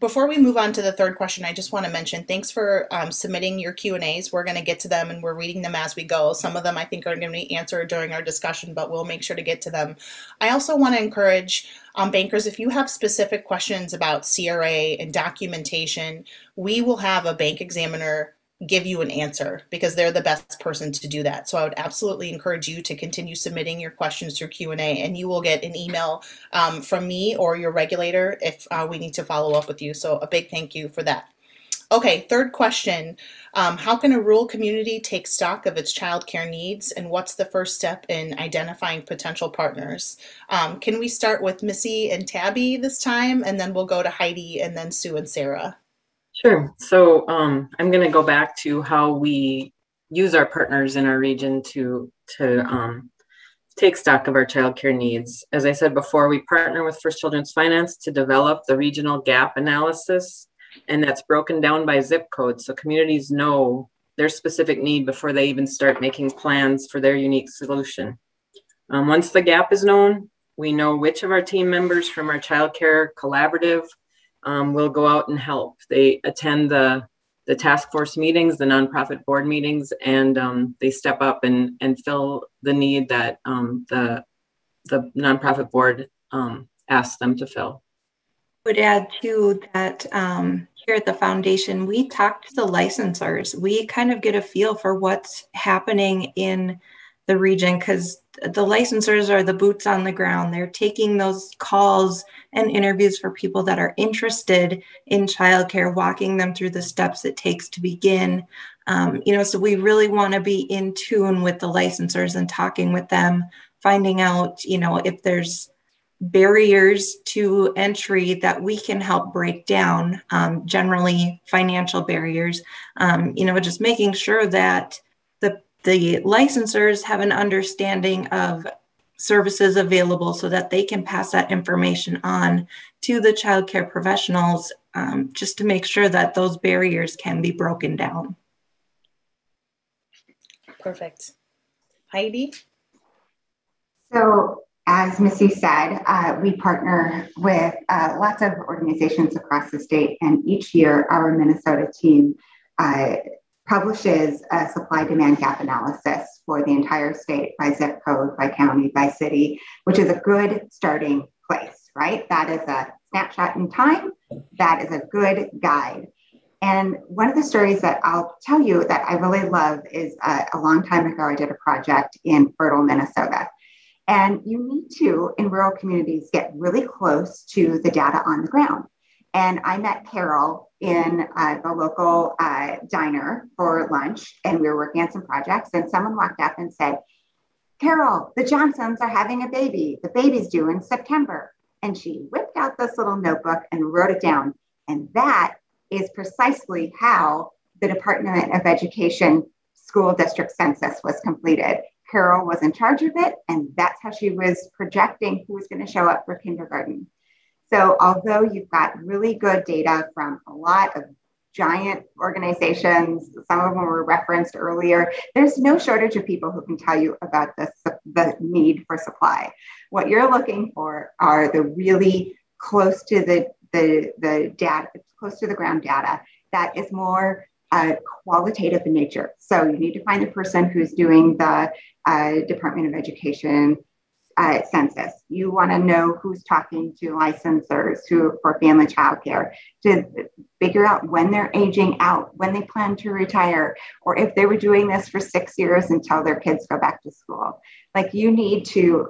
Before we move on to the third question, I just want to mention thanks for submitting your Q&As. We're going to get to them and we're reading them as we go. Some of them I think are going to be answered during our discussion, but we'll make sure to get to them. I also want to encourage bankers, if you have specific questions about CRA and documentation, we will have a bank examiner give you an answer because they're the best person to do that. So I would absolutely encourage you to continue submitting your questions through Q&A, and you will get an email from me or your regulator if we need to follow up with you. So a big thank you for that. Okay, third question. How can a rural community take stock of its childcare needs, and what's the first step in identifying potential partners? Can we start with Missy and Tabby this time, and then we'll go to Heidi and then Sue and Sarah? Sure. So I'm going to go back to how we use our partners in our region to take stock of our childcare needs. As I said before, we partner with First Children's Finance to develop the regional gap analysis, and that's broken down by zip code. So communities know their specific need before they even start making plans for their unique solution. Once the gap is known, we know which of our team members from our childcare collaborative will go out and help. They attend the task force meetings, the nonprofit board meetings, and they step up and fill the need that the nonprofit board asks them to fill. I would add too that here at the foundation, we talk to the licensors. We kind of get a feel for what's happening in the region because the licensors are the boots on the ground. They're taking those calls and interviews for people that are interested in childcare, walking them through the steps it takes to begin. So we really want to be in tune with the licensors and talking with them, finding out, if there's barriers to entry that we can help break down, generally financial barriers, just making sure that the licensors have an understanding of services available so that they can pass that information on to the childcare professionals, just to make sure that those barriers can be broken down. Perfect. Heidi? So as Missy said, we partner with lots of organizations across the state, and each year our Minnesota team publishes a supply-demand gap analysis for the entire state by zip code, by county, by city, which is a good starting place, right? That is a snapshot in time. That is a good guide. And one of the stories that I'll tell you that I really love is a long time ago, I did a project in fertile Minnesota. And you need to, in rural communities, get really close to the data on the ground. And I met Carol in the local diner for lunch, and we were working on some projects, and someone walked up and said, Carol, the Johnsons are having a baby. The baby's due in September. And she whipped out this little notebook and wrote it down. And that is precisely how the Department of Education school district census was completed. Carol was in charge of it, and that's how she was projecting who was going to show up for kindergarten. So although you've got really good data from a lot of giant organizations, some of them were referenced earlier, there's no shortage of people who can tell you about the need for supply. What you're looking for are the really close to the data, close to the ground data that is more qualitative in nature. So you need to find the person who's doing the Department of Education census. You want to know who's talking to licensors for family childcare to figure out when they're aging out, when they plan to retire, or if they were doing this for 6 years until their kids go back to school. Like, you need to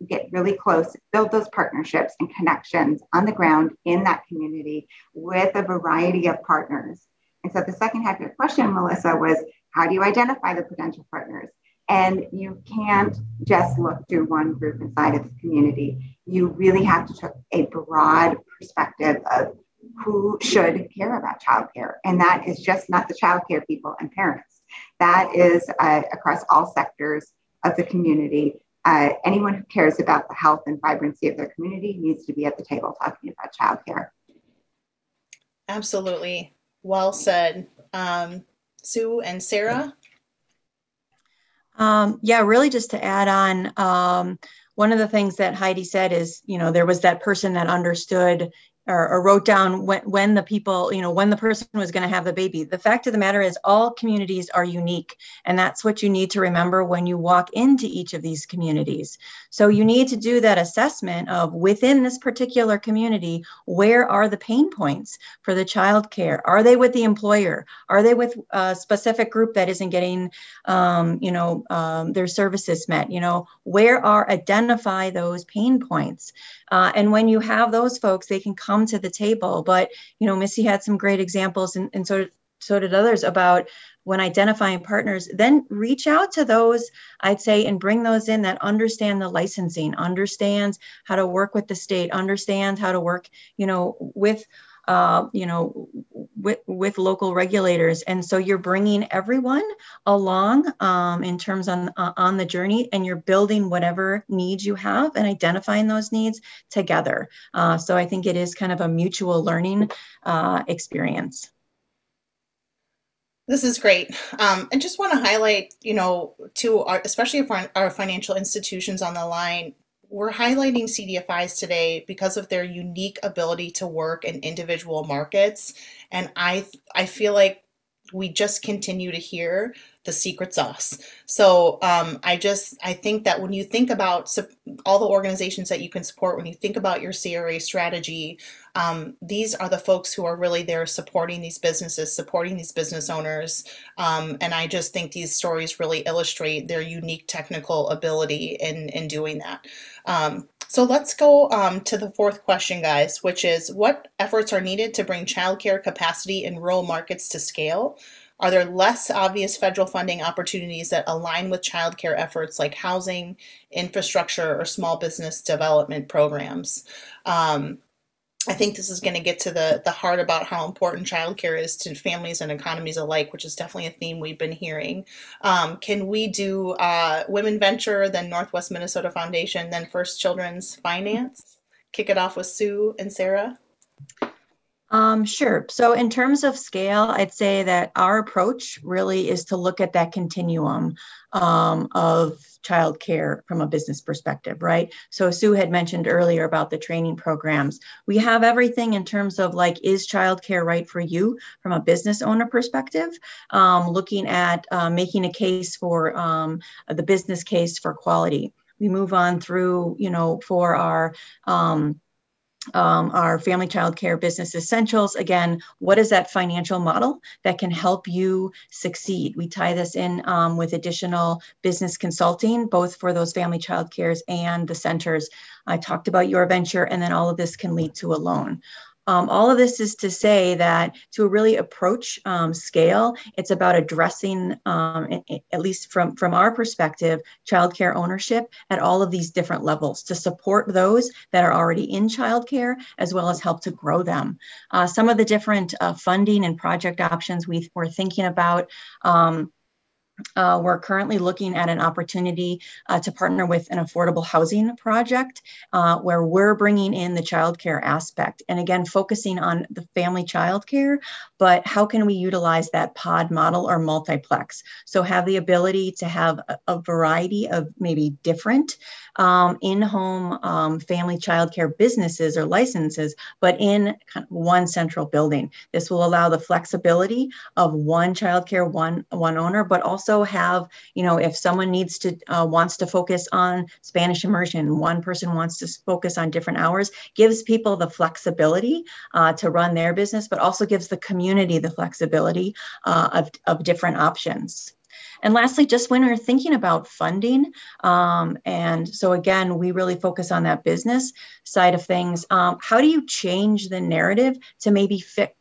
get really close, build those partnerships and connections on the ground in that community with a variety of partners. And so the second half of your question, Melissa, was how do you identify the potential partners? And you can't just look to one group inside of the community. You really have to take a broad perspective of who should care about childcare. And that is just not the childcare people and parents. That is across all sectors of the community. Anyone who cares about the health and vibrancy of their community needs to be at the table talking about childcare. Absolutely. Well said. Sue and Sarah? Yeah, really just to add on, one of the things that Heidi said is, there was that person that understood or wrote down when the people, when the person was going to have the baby. The fact of the matter is all communities are unique. And that's what you need to remember when you walk into each of these communities. So you need to do that assessment of within this particular community, where are the pain points for the child care? Are they with the employer? Are they with a specific group that isn't getting, their services met? Identify those pain points. And when you have those folks, they can come to the table. But, Missy had some great examples, and so did others, about when identifying partners, then reach out to those, I'd say, and bring those in that understand the licensing, understands how to work with the state, understands how to work, with local regulators. And so you're bringing everyone along in terms on the journey, and you're building whatever needs you have and identifying those needs together. So I think it is kind of a mutual learning experience. This is great. And just want to highlight, especially for our financial institutions on the line, we're highlighting CDFIs today because of their unique ability to work in individual markets. And I feel like we just continue to hear the secret sauce. So I think that when you think about all the organizations that you can support, when you think about your CRA strategy, these are the folks who are really there supporting these businesses, supporting these business owners. And I just think these stories really illustrate their unique technical ability in doing that. So let's go to the fourth question, guys, which is what efforts are needed to bring childcare capacity in rural markets to scale? Are there less obvious federal funding opportunities that align with childcare efforts like housing, infrastructure, or small business development programs? I think this is going to get to the heart about how important childcare is to families and economies alike, which is definitely a theme we've been hearing. Can we do Women Venture, then Northwest Minnesota Foundation, then First Children's Finance? Kick it off with Sue and Sarah. Sure. So in terms of scale, I'd say that our approach really is to look at that continuum of childcare from a business perspective, right? So Sue had mentioned earlier about the training programs. We have everything in terms of like, is childcare right for you from a business owner perspective? Looking at making a case for the business case for quality. We move on through, for our family child care business essentials. Again, what is that financial model that can help you succeed? We tie this in with additional business consulting, both for those family child cares and the centers. I talked about your venture, and then all of this can lead to a loan. All of this is to say that to really approach scale, it's about addressing, at least from our perspective, childcare ownership at all of these different levels to support those that are already in childcare, as well as help to grow them. Some of the different funding and project options we're thinking about. We're currently looking at an opportunity to partner with an affordable housing project where we're bringing in the childcare aspect. And again, focusing on the family childcare, but how can we utilize that pod model or multiplex? So have the ability to have a variety of maybe different in-home family childcare businesses or licenses, but in kind of one central building. This will allow the flexibility of one childcare, one owner, but also have, if someone wants to focus on Spanish immersion, one person wants to focus on different hours, gives people the flexibility to run their business, but also gives the community the flexibility of different options. And lastly, just when we're thinking about funding, and so again, we really focus on that business side of things. How do you change the narrative to maybe fit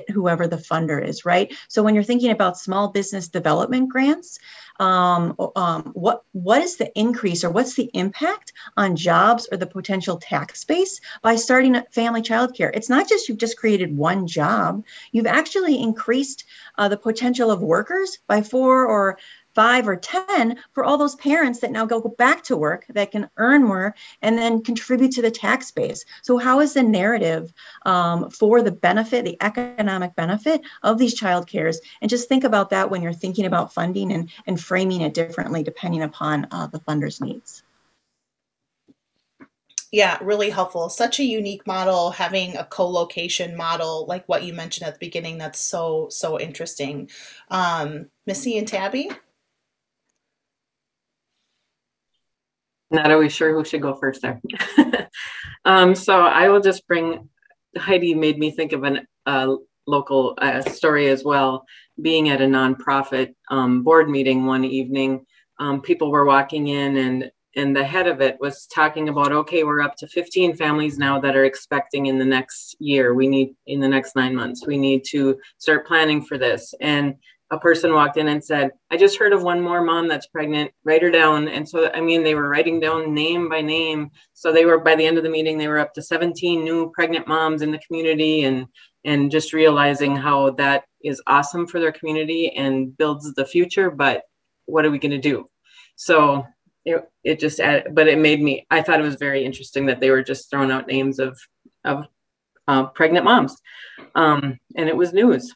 whoever the funder is, right? So when you're thinking about small business development grants, what is the increase or what's the impact on jobs or the potential tax base by starting a family childcare? It's not just you've just created one job, you've actually increased the potential of workers by 4 or 5 or 10 for all those parents that now go back to work that can earn more and then contribute to the tax base. So how is the narrative for the benefit, the economic benefit of these child cares? And just think about that when you're thinking about funding and framing it differently depending upon the funder's needs. Yeah, really helpful. Such a unique model, having a co-location model like what you mentioned at the beginning. That's so interesting. Missy and Tabby? Not always sure who should go first there. So I will just bring, Heidi made me think of a local story as well. Being at a nonprofit board meeting one evening, people were walking in and the head of it was talking about, okay, we're up to 15 families now that are expecting in the next year. We need, in the next 9 months, we need to start planning for this. And a person walked in and said, I just heard of one more mom that's pregnant, write her down. And so, I mean, they were writing down name by name. So they were, by the end of the meeting, they were up to 17 new pregnant moms in the community, and just realizing how that is awesome for their community and builds the future. But what are we going to do? So it just added, but it made me, I thought it was very interesting that they were just throwing out names of pregnant moms. And it was news.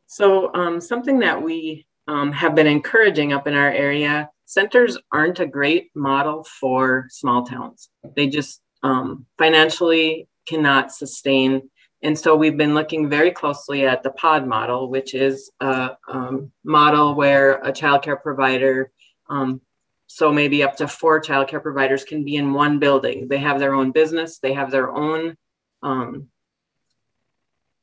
So something that we have been encouraging up in our area, centers aren't a great model for small towns. They just financially cannot sustain. And so we've been looking very closely at the pod model, which is a model where a childcare provider, so maybe up to 4 childcare providers can be in one building. They have their own business. They have their own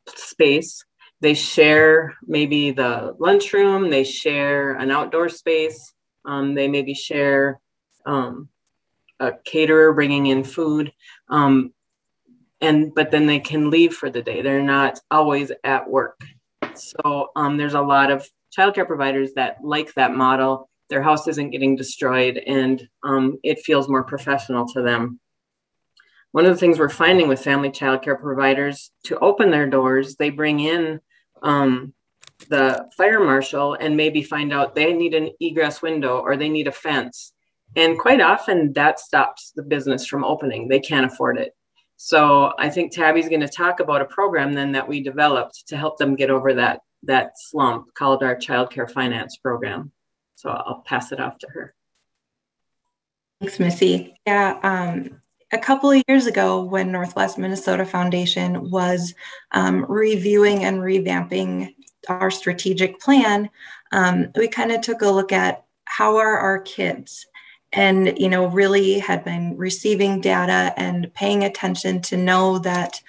space. They share maybe the lunchroom. They share an outdoor space. They maybe share a caterer bringing in food. But then they can leave for the day. They're not always at work. So there's a lot of childcare providers that like that model. Their house isn't getting destroyed, and it feels more professional to them. One of the things we're finding with family childcare providers, to open their doors, they bring in the fire marshal and maybe find out they need an egress window or they need a fence. And quite often that stops the business from opening. They can't afford it. So I think Tabby's going to talk about a program then that we developed to help them get over that slump called our Childcare Finance Program. So I'll pass it off to her. Thanks, Missy. Yeah, a couple of years ago when Northwest Minnesota Foundation was reviewing and revamping our strategic plan, we kind of took a look at how are our kids, and really had been receiving data and paying attention to know that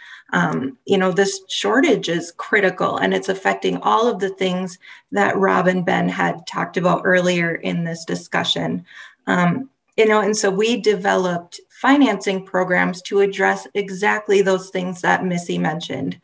this shortage is critical, and it's affecting all of the things that Rob and Ben had talked about earlier in this discussion. And so we developed financing programs to address exactly those things that Missy mentioned.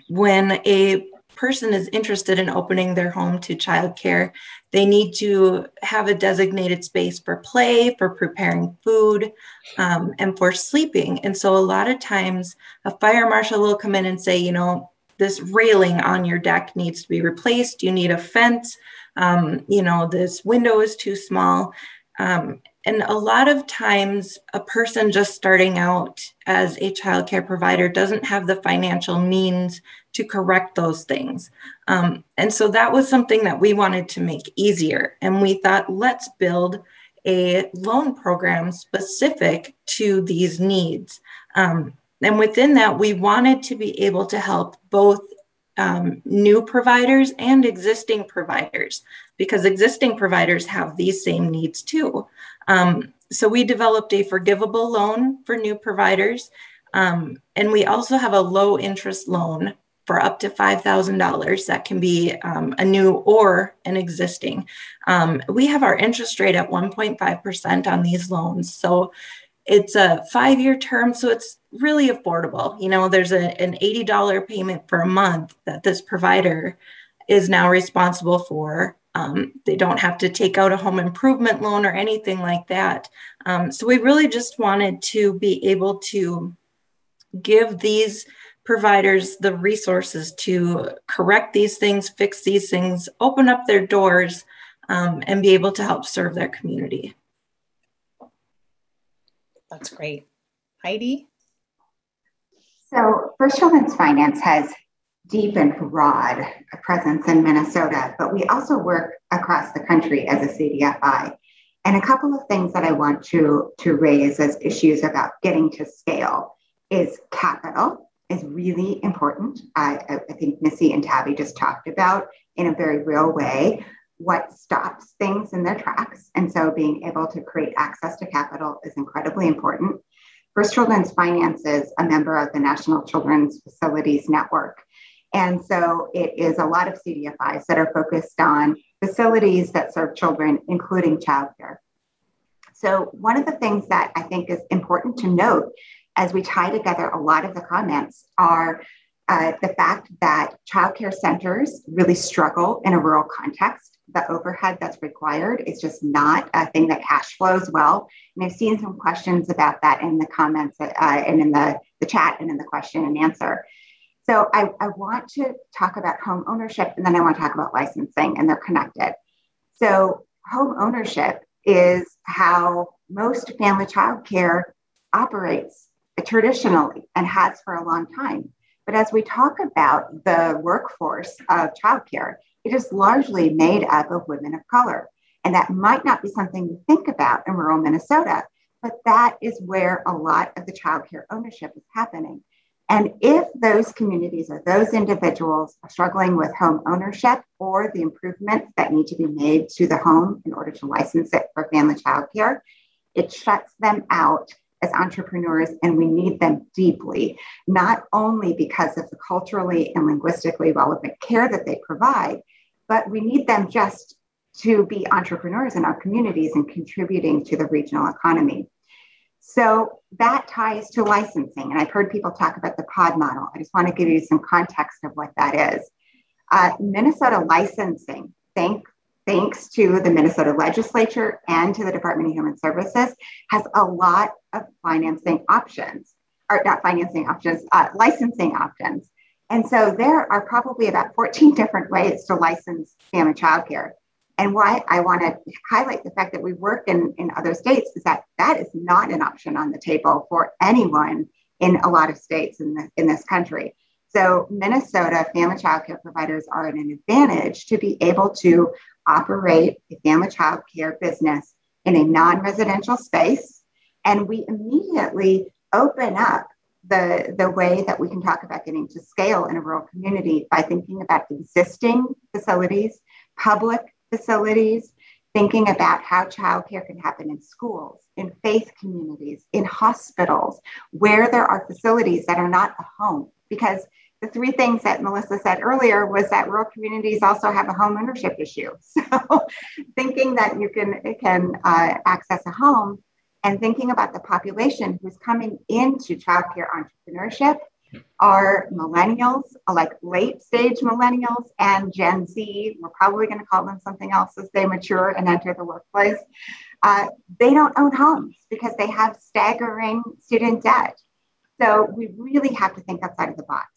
When a person is interested in opening their home to childcare, they need to have a designated space for play, for preparing food, and for sleeping. And so a lot of times a fire marshal will come in and say, this railing on your deck needs to be replaced. You need a fence. This window is too small. And a lot of times a person just starting out as a childcare provider doesn't have the financial means to correct those things. And so that was something that we wanted to make easier. And we thought, let's build a loan program specific to these needs. And within that, we wanted to be able to help both new providers and existing providers, because existing providers have these same needs too. So we developed a forgivable loan for new providers. And we also have a low interest loan for up to $5,000 that can be a new or an existing. We have our interest rate at 1.5% on these loans. So it's a 5-year term, so it's really affordable. There's an $80 payment per month that this provider is now responsible for. They don't have to take out a home improvement loan or anything like that. So we really just wanted to be able to give these providers the resources to correct these things, fix these things, open up their doors, and be able to help serve their community. That's great. Heidi? So First Children's Finance has deep and broad presence in Minnesota, but we also work across the country as a CDFI. And a couple of things that I want to raise as issues about getting to scale is capital is really important. I think Missy and Tabby just talked about in a very real way what stops things in their tracks. And so being able to create access to capital is incredibly important. First Children's Finance is a member of the National Children's Facilities Network. And so it is a lot of CDFIs that are focused on facilities that serve children, including childcare. So one of the things that I think is important to note as we tie together a lot of the comments are the fact that childcare centers really struggle in a rural context. The overhead that's required is just not a thing that cash flows well. And I've seen some questions about that in the comments and in the chat and in the question and answer. So I want to talk about home ownership, and then I want to talk about licensing, and they're connected. So home ownership is how most family childcare operates traditionally and has for a long time. But as we talk about the workforce of childcare, it is largely made up of women of color. And that might not be something you think about in rural Minnesota, but that is where a lot of the childcare ownership is happening. And if those communities or those individuals are struggling with home ownership or the improvements that need to be made to the home in order to license it for family childcare, it shuts them out as entrepreneurs, and we need them deeply, not only because of the culturally and linguistically relevant care that they provide, but we need them just to be entrepreneurs in our communities and contributing to the regional economy. So that ties to licensing. And I've heard people talk about the pod model. I just want to give you some context of what that is. Minnesota licensing, thanks to the Minnesota legislature and to the Department of Human Services, has a lot of licensing options. And so there are probably about 14 different ways to license family childcare. And why I want to highlight the fact that we work in other states is that that is not an option on the table for anyone in a lot of states in this country. So Minnesota family child care providers are at an advantage to be able to operate a family child care business in a non-residential space. And we immediately open up the way that we can talk about getting to scale in a rural community by thinking about existing facilities, public facilities, thinking about how childcare can happen in schools, in faith communities, in hospitals, where there are facilities that are not a home. Because the three things that Melissa said earlier was that rural communities also have a home ownership issue. So thinking that you can access a home and thinking about the population who's coming into childcare entrepreneurship are millennials, like late stage millennials, and Gen Z. We're probably going to call them something else as they mature and enter the workplace. They don't own homes because they have staggering student debt. So we really have to think outside of the box.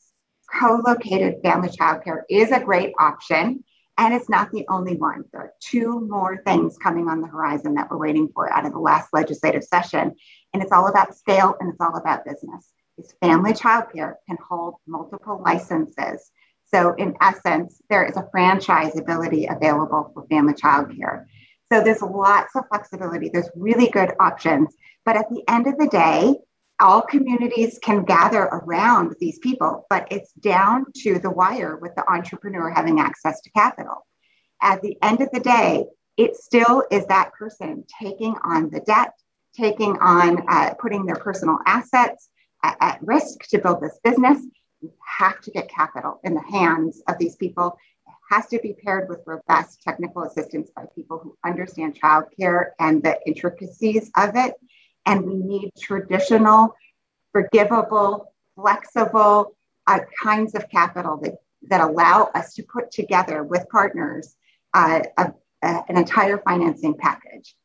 Co-located family childcare is a great option, and it's not the only one. There are two more things coming on the horizon that we're waiting for out of the last legislative session, and it's all about scale and it's all about business. Is family childcare can hold multiple licenses. So in essence, there is a franchise ability available for family childcare. So there's lots of flexibility. There's really good options, but at the end of the day, all communities can gather around these people, but it's down to the wire with the entrepreneur having access to capital. At the end of the day, it still is that person taking on the debt, taking on putting their personal assets at risk to build this business. You have to get capital in the hands of these people. It has to be paired with robust technical assistance by people who understand childcare and the intricacies of it. And we need traditional, forgivable, flexible kinds of capital that allow us to put together with partners an entire financing package.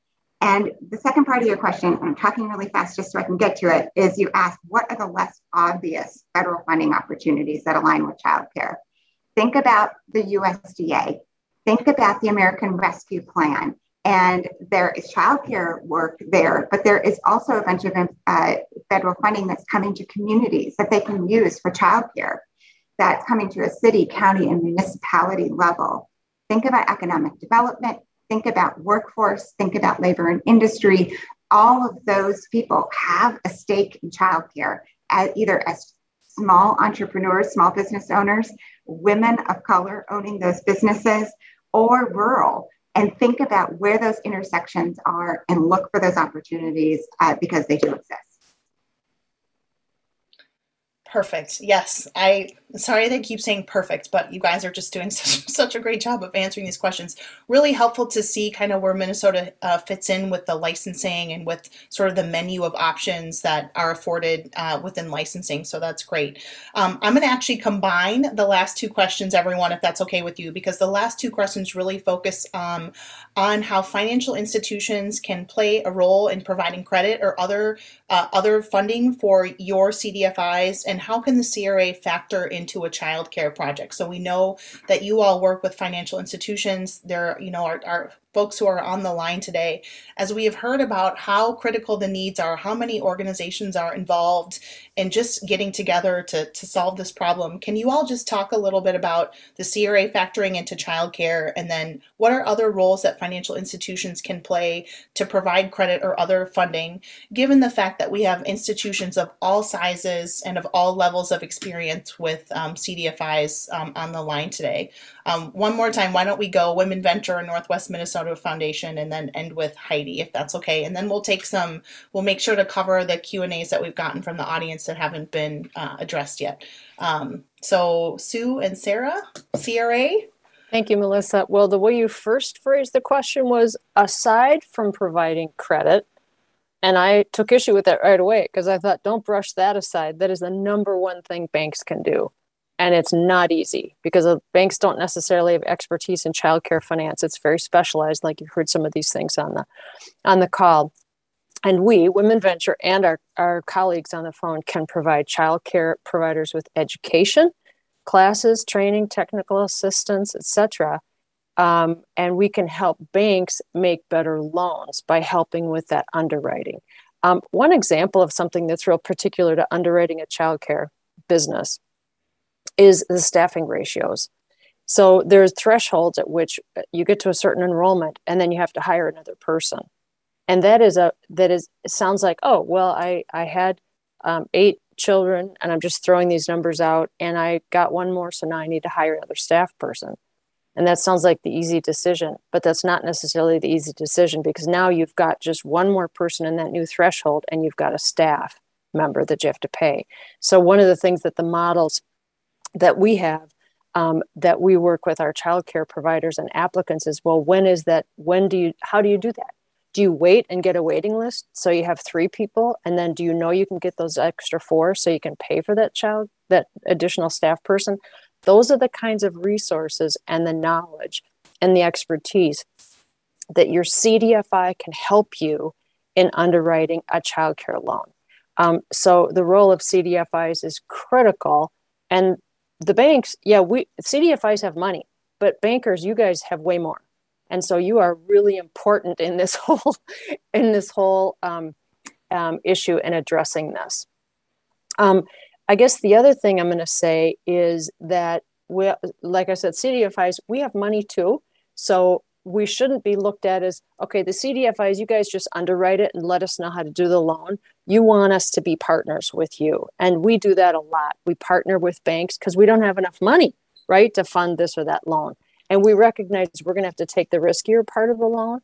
And the second part of your question, and I'm talking really fast just so I can get to it, is you asked, what are the less obvious federal funding opportunities that align with childcare? Think about the USDA. Think about the American Rescue Plan. And there is childcare work there, but there is also a bunch of federal funding that's coming to communities that they can use for childcare. That's coming to a city, county, and municipality level. Think about economic development. Think about workforce. Think about labor and industry. All of those people have a stake in childcare, either as small entrepreneurs, small business owners, women of color owning those businesses, or rural. And think about where those intersections are and look for those opportunities because they do exist. Perfect. Yes. Sorry they keep saying perfect, but you guys are just doing such a great job of answering these questions. Really helpful to see kind of where Minnesota fits in with the licensing and with sort of the menu of options that are afforded within licensing. So that's great. I'm going to actually combine the last two questions, everyone, if that's okay with you, because the last two questions really focus on how financial institutions can play a role in providing credit or other funding for your CDFIs, and how can the CRA factor into a child care project. So we know that you all work with financial institutions. There, are folks who are on the line today, as we have heard about how critical the needs are, how many organizations are involved in just getting together to solve this problem. Can you all just talk a little bit about the CRA factoring into childcare, and then what are other roles that financial institutions can play to provide credit or other funding, given the fact that we have institutions of all sizes and of all levels of experience with CDFIs on the line today. One more time, why don't we go Women Venture and Northwest Minnesota Foundation, and then end with Heidi, if that's okay. And then we'll make sure to cover the Q&As that we've gotten from the audience that haven't been addressed yet. So Sue and Sarah, CRA. Thank you, Melissa. Well, the way you first phrased the question was, aside from providing credit, and I took issue with that right away because I thought, don't brush that aside. That is the number one thing banks can do. And it's not easy because banks don't necessarily have expertise in childcare finance. It's very specialized, like you've heard some of these things on the call. And we, Women Venture, and our colleagues on the phone can provide childcare providers with education, classes, training, technical assistance, etc. And we can help banks make better loans by helping with that underwriting. One example of something that's real particular to underwriting a childcare business is the staffing ratios. So there's thresholds at which you get to a certain enrollment and then you have to hire another person. And it sounds like, oh, well, I had 8 children and I'm just throwing these numbers out and I got one more, so now I need to hire another staff person. And that sounds like the easy decision, but that's not necessarily the easy decision, because now you've got just one more person in that new threshold and you've got a staff member that you have to pay. So one of the things that the models that we have, that we work with our childcare providers and applicants is, well, how do you do that? Do you wait and get a waiting list so you have 3 people, and then do you know you can get those extra 4 so you can pay for that additional staff person? Those are the kinds of resources and the knowledge and the expertise that your CDFI can help you in underwriting a childcare loan. So the role of CDFIs is critical. And the banks, CDFIs have money, but bankers, you guys have way more. And so you are really important in this whole issue and addressing this. I guess the other thing I'm going to say is that like I said, CDFIs, we have money too. So we shouldn't be looked at as, okay, the CDFIs, you guys just underwrite it and let us know how to do the loan. You want us to be partners with you. And we do that a lot. We partner with banks because we don't have enough money, right, to fund this or that loan. And we recognize we're going to have to take the riskier part of the loan.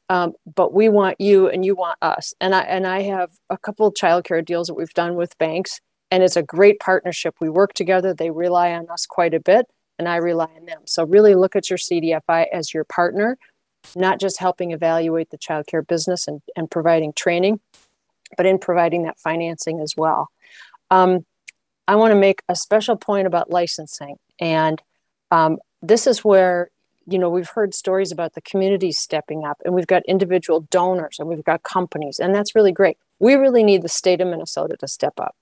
But we want you and you want us. And I have a couple of childcare deals that we've done with banks, and it's a great partnership. We work together. They rely on us quite a bit, and I rely on them. So really look at your CDFI as your partner, not just helping evaluate the childcare business and providing training, but in providing that financing as well. I want to make a special point about licensing. And this is where, we've heard stories about the community stepping up, and we've got individual donors and we've got companies, and that's really great. We really need the state of Minnesota to step up.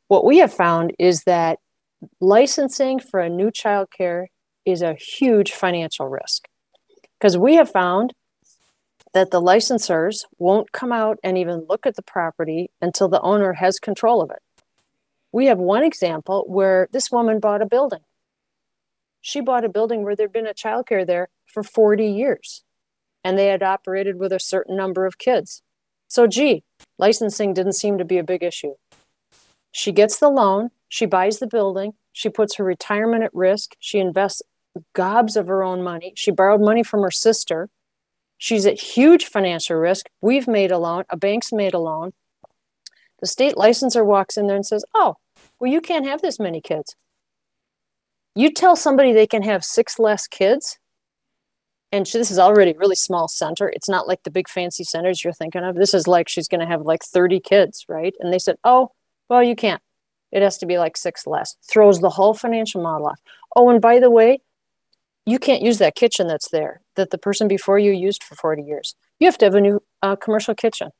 What we have found is that licensing for a new childcare is a huge financial risk, because we have found that the licensors won't come out and even look at the property until the owner has control of it. We have one example where this woman bought a building. She bought a building where there'd been a childcare there for 40 years, and they had operated with a certain number of kids. So, licensing didn't seem to be a big issue. She gets the loan, she buys the building, she puts her retirement at risk, she invests gobs of her own money, she borrowed money from her sister, she's at huge financial risk. We've made a loan, a bank's made a loan. The state licensor walks in there and says, oh, well, you can't have this many kids. You tell somebody they can have 6 less kids, and this is already a really small center. It's not like the big fancy centers you're thinking of. This is like she's going to have like 30 kids, right? And they said, oh, well, you can't. It has to be like 6 less. Throws the whole financial model off. Oh, and by the way, you can't use that kitchen that's there that the person before you used for 40 years. You have to have a new commercial kitchen.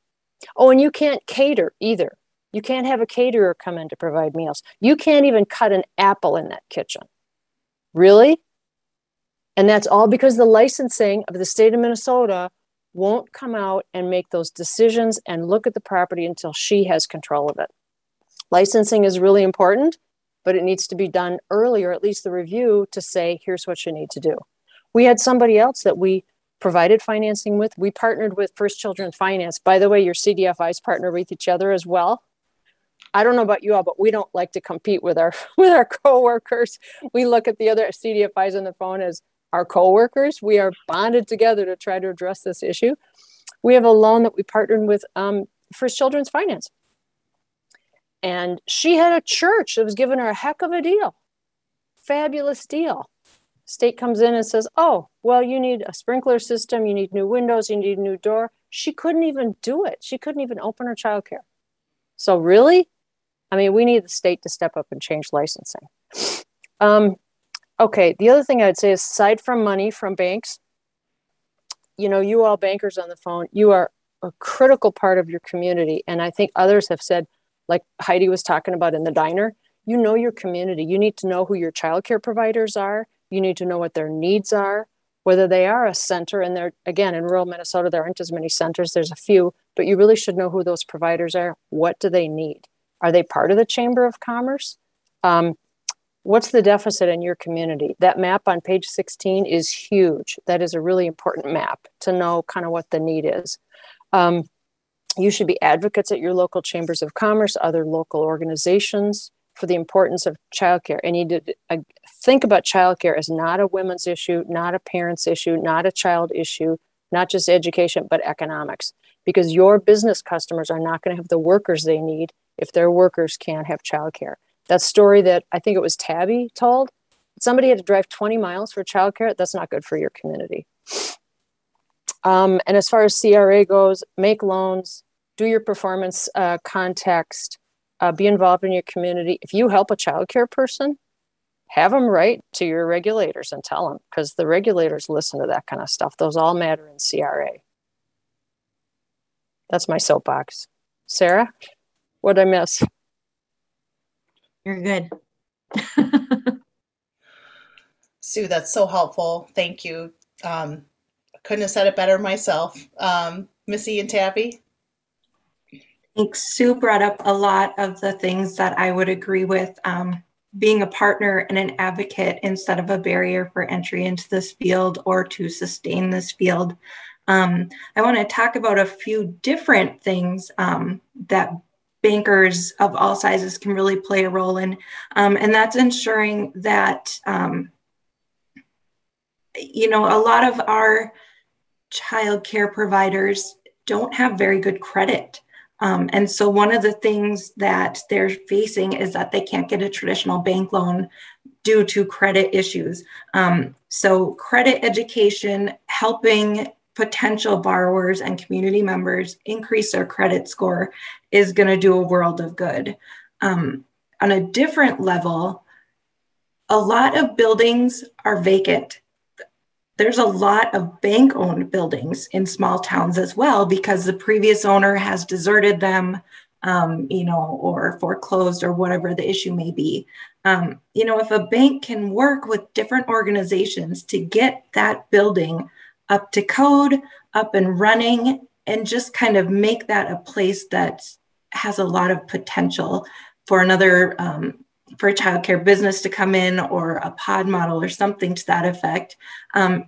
Oh, and you can't cater either. You can't have a caterer come in to provide meals. You can't even cut an apple in that kitchen. Really? And that's all because the licensing of the state of Minnesota won't come out and make those decisions and look at the property until she has control of it. Licensing is really important, but it needs to be done early, or at least the review to say, here's what you need to do. We had somebody else that we provided financing with. We partnered with First Children's Finance. By the way, your CDFIs partner with each other as well. I don't know about you all, but we don't like to compete with our coworkers. We look at the other CDFIs on the phone as our coworkers. We are bonded together to try to address this issue. We have a loan that we partnered with First Children's Finance. And she had a church that was giving her a heck of a deal. Fabulous deal. State comes in and says, oh, well, you need a sprinkler system, you need new windows, you need a new door. She couldn't even do it. She couldn't even open her childcare. So really, we need the state to step up and change licensing. Okay, the other thing I'd say is, aside from money from banks, you all bankers on the phone, you are a critical part of your community. And I think others have said, like Heidi was talking about in the diner, your community. You need to know who your childcare providers are. You need to know what their needs are, whether they are a center. And there, again, in rural Minnesota, there aren't as many centers. There's a few, but you really should know who those providers are. What do they need? Are they part of the Chamber of Commerce? What's the deficit in your community? That map on page 16 is huge. That is a really important map to know kind of what the need is. You should be advocates at your local chambers of commerce, other local organizations, for the importance of childcare. And you need to think about childcare as not a women's issue, not a parent's issue, not a child issue, not just education, but economics. Because your business customers are not going to have the workers they need if their workers can't have childcare. That story that I think it was Tabby told, somebody had to drive 20 miles for childcare. That's not good for your community. And as far as CRA goes, make loans, do your performance context, be involved in your community. If you help a childcare person, have them write to your regulators and tell them, because the regulators listen to that kind of stuff. Those all matter in CRA. That's my soapbox. Sarah, what'd I miss? You're good. Sue, that's so helpful. Thank you. Couldn't have said it better myself. Missy and Tabby? I think Sue brought up a lot of the things that I would agree with. Being a partner and an advocate instead of a barrier for entry into this field or to sustain this field. I want to talk about a few different things that bankers of all sizes can really play a role in. And that's ensuring that, you know, a lot of our childcare providers don't have very good credit. And so one of the things that they're facing is that they can't get a traditional bank loan due to credit issues. So credit education, helping potential borrowers and community members increase their credit score is going to do a world of good. On a different level, a lot of buildings are vacant. There's a lot of bank-owned buildings in small towns as well because the previous owner has deserted them, you know, or foreclosed or whatever the issue may be. You know, if a bank can work with different organizations to get that building up to code, up and running, and just kind of make that a place that has a lot of potential for another, for a childcare business to come in or a pod model or something to that effect,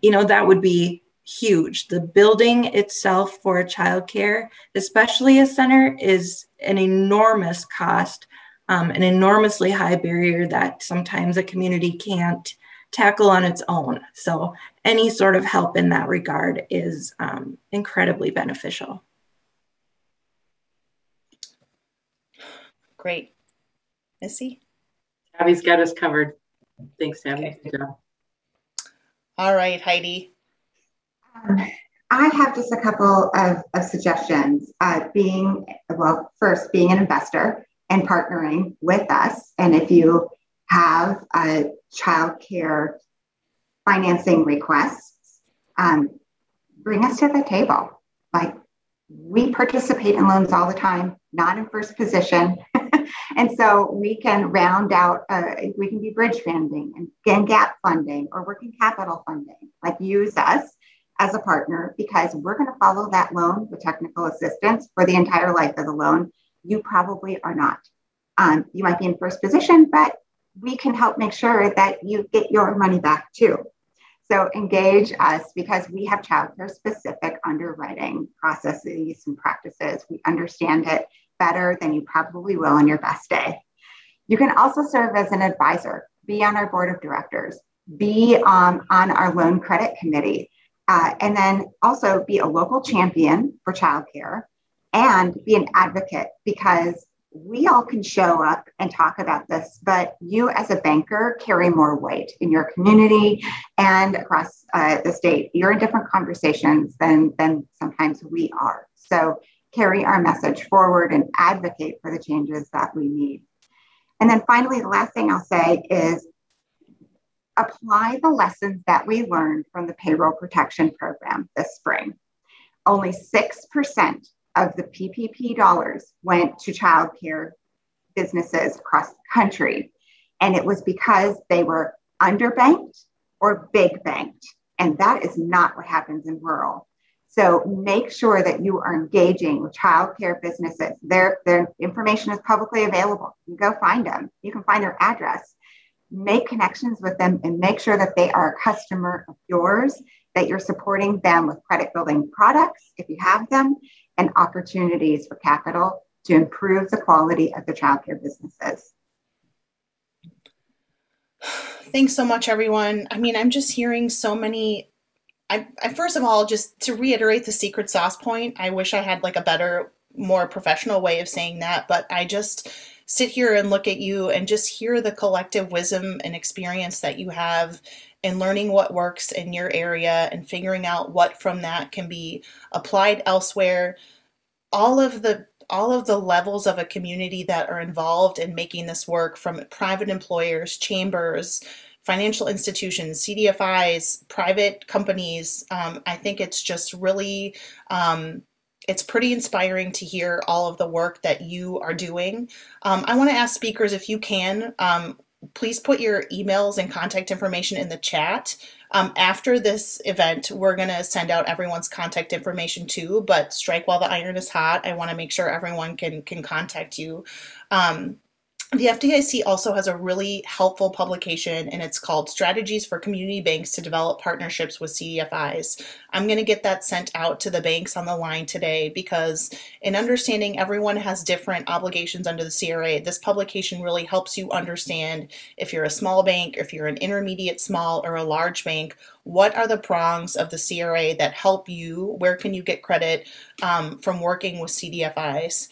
you know, that would be huge. The building itself for a childcare, especially a center, is an enormous cost, an enormously high barrier that sometimes a community can't tackle on its own. So any sort of help in that regard is incredibly beneficial. Great. Missy? Tabby's got us covered. Thanks, Tabby. Okay. Good job. All right, Heidi. I have just a couple of suggestions. First, being an investor and partnering with us. And if you have a childcare financing requests, bring us to the table. Like, we participate in loans all the time, not in first position. And so we can round out, we can be bridge funding and gap funding or working capital funding, like use us as a partner because we're going to follow that loan with technical assistance for the entire life of the loan. You probably are not. You might be in first position, but we can help make sure that you get your money back too. So engage us because we have childcare specific underwriting processes and practices. We understand it better than you probably will on your best day. You can also serve as an advisor, be on our board of directors, be on our loan credit committee, and then also be a local champion for childcare and be an advocate because we all can show up and talk about this, but you as a banker carry more weight in your community and across the state. You're in different conversations than sometimes we are. So carry our message forward and advocate for the changes that we need. And then finally, the last thing I'll say is apply the lessons that we learned from the payroll protection program this spring. Only 6% of the PPP dollars went to childcare businesses across the country. And it was because they were underbanked or big banked. And that is not what happens in rural. So make sure that you are engaging with childcare businesses. Their information is publicly available. You can go find them. You can find their address. Make connections with them and make sure that they are a customer of yours, that you're supporting them with credit building products, if you have them, and opportunities for capital to improve the quality of the childcare businesses. Thanks so much, everyone. I mean, I'm just hearing so many. I first of all, just to reiterate the secret sauce point, I wish I had like a better, more professional way of saying that, but I just sit here and look at you and just hear the collective wisdom and experience that you have in learning what works in your area and figuring out what from that can be applied elsewhere. All of the levels of a community that are involved in making this work, from private employers, chambers, financial institutions, CDFIs, private companies. I think it's just really, it's pretty inspiring to hear all of the work that you are doing. I want to ask speakers, if you can, please put your emails and contact information in the chat. After this event, we're going to send out everyone's contact information too, but strike while the iron is hot. I want to make sure everyone can contact you. The FDIC also has a really helpful publication, and it's called Strategies for Community Banks to Develop Partnerships with CDFIs. I'm going to get that sent out to the banks on the line today, because in understanding everyone has different obligations under the CRA, this publication really helps you understand if you're a small bank, if you're an intermediate small or a large bank, what are the prongs of the CRA that help you? Where can you get credit from working with CDFIs?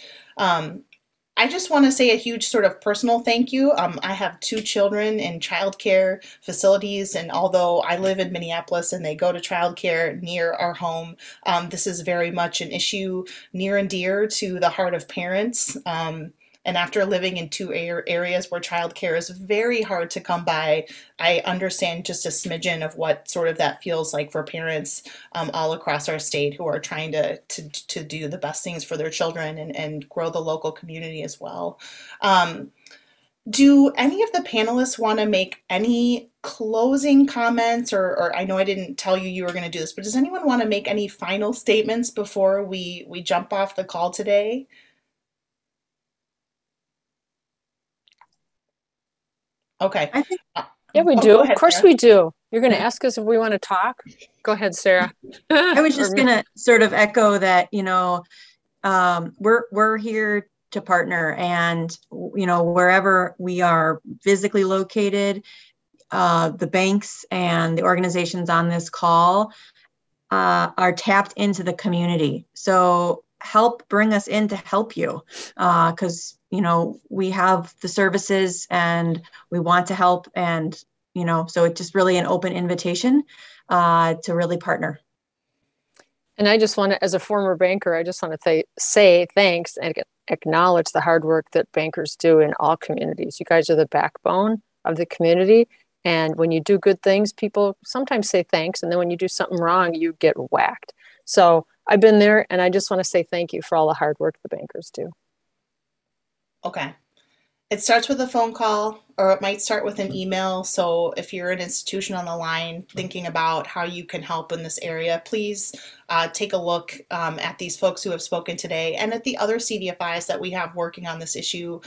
I just want to say a huge sort of personal thank you. I have 2 children in childcare facilities, and although I live in Minneapolis and they go to childcare near our home, this is very much an issue near and dear to the heart of parents. And after living in 2 areas where childcare is very hard to come by, I understand just a smidgen of what sort of that feels like for parents all across our state who are trying to do the best things for their children and grow the local community as well. Do any of the panelists want to make any closing comments, or I know I didn't tell you were going to do this, but does anyone want to make any final statements before we jump off the call today? Okay. Yeah, we do. Of course we do. You're going to ask us if we want to talk? Go ahead, Sarah. I was just going to sort of echo that, you know, we're here to partner, and, you know, wherever we are physically located, the banks and the organizations on this call are tapped into the community. So help bring us in to help you, because you know, we have the services and we want to help, and you know, so it's just really an open invitation to really partner. And I just want to, as a former banker, I just want to say thanks and acknowledge the hard work that bankers do in all communities. You guys are the backbone of the community, and when you do good things, people sometimes say thanks, and then when you do something wrong, you get whacked. So I've been there, and I just want to say thank you for all the hard work the bankers do. Okay. It starts with a phone call, or it might start with an email. So if you're an institution on the line thinking about how you can help in this area, please take a look at these folks who have spoken today and at the other CDFIs that we have working on this issue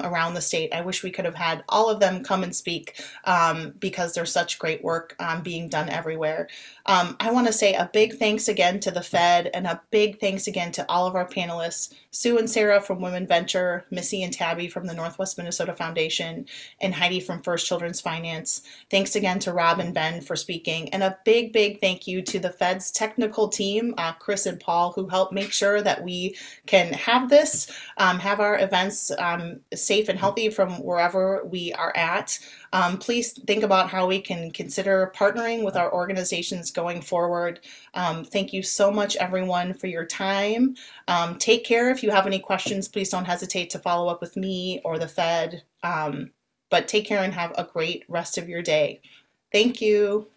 around the state. I wish we could have had all of them come and speak because there's such great work being done everywhere. I want to say a big thanks again to the Fed, and a big thanks again to all of our panelists, Sue and Sarah from Women Venture, Missy and Tabby from the Northwest Minnesota Foundation, and Heidi from First Children's Finance. Thanks again to Rob and Ben for speaking, and a big, big thank you to the Fed's technical team, Chris and Paul, who helped make sure that we can have this, have our events safe and healthy from wherever we are at. Please think about how we can consider partnering with our organizations going forward. Thank you so much, everyone, for your time. Take care. If you have any questions, please don't hesitate to follow up with me or the Fed. But take care and have a great rest of your day. Thank you.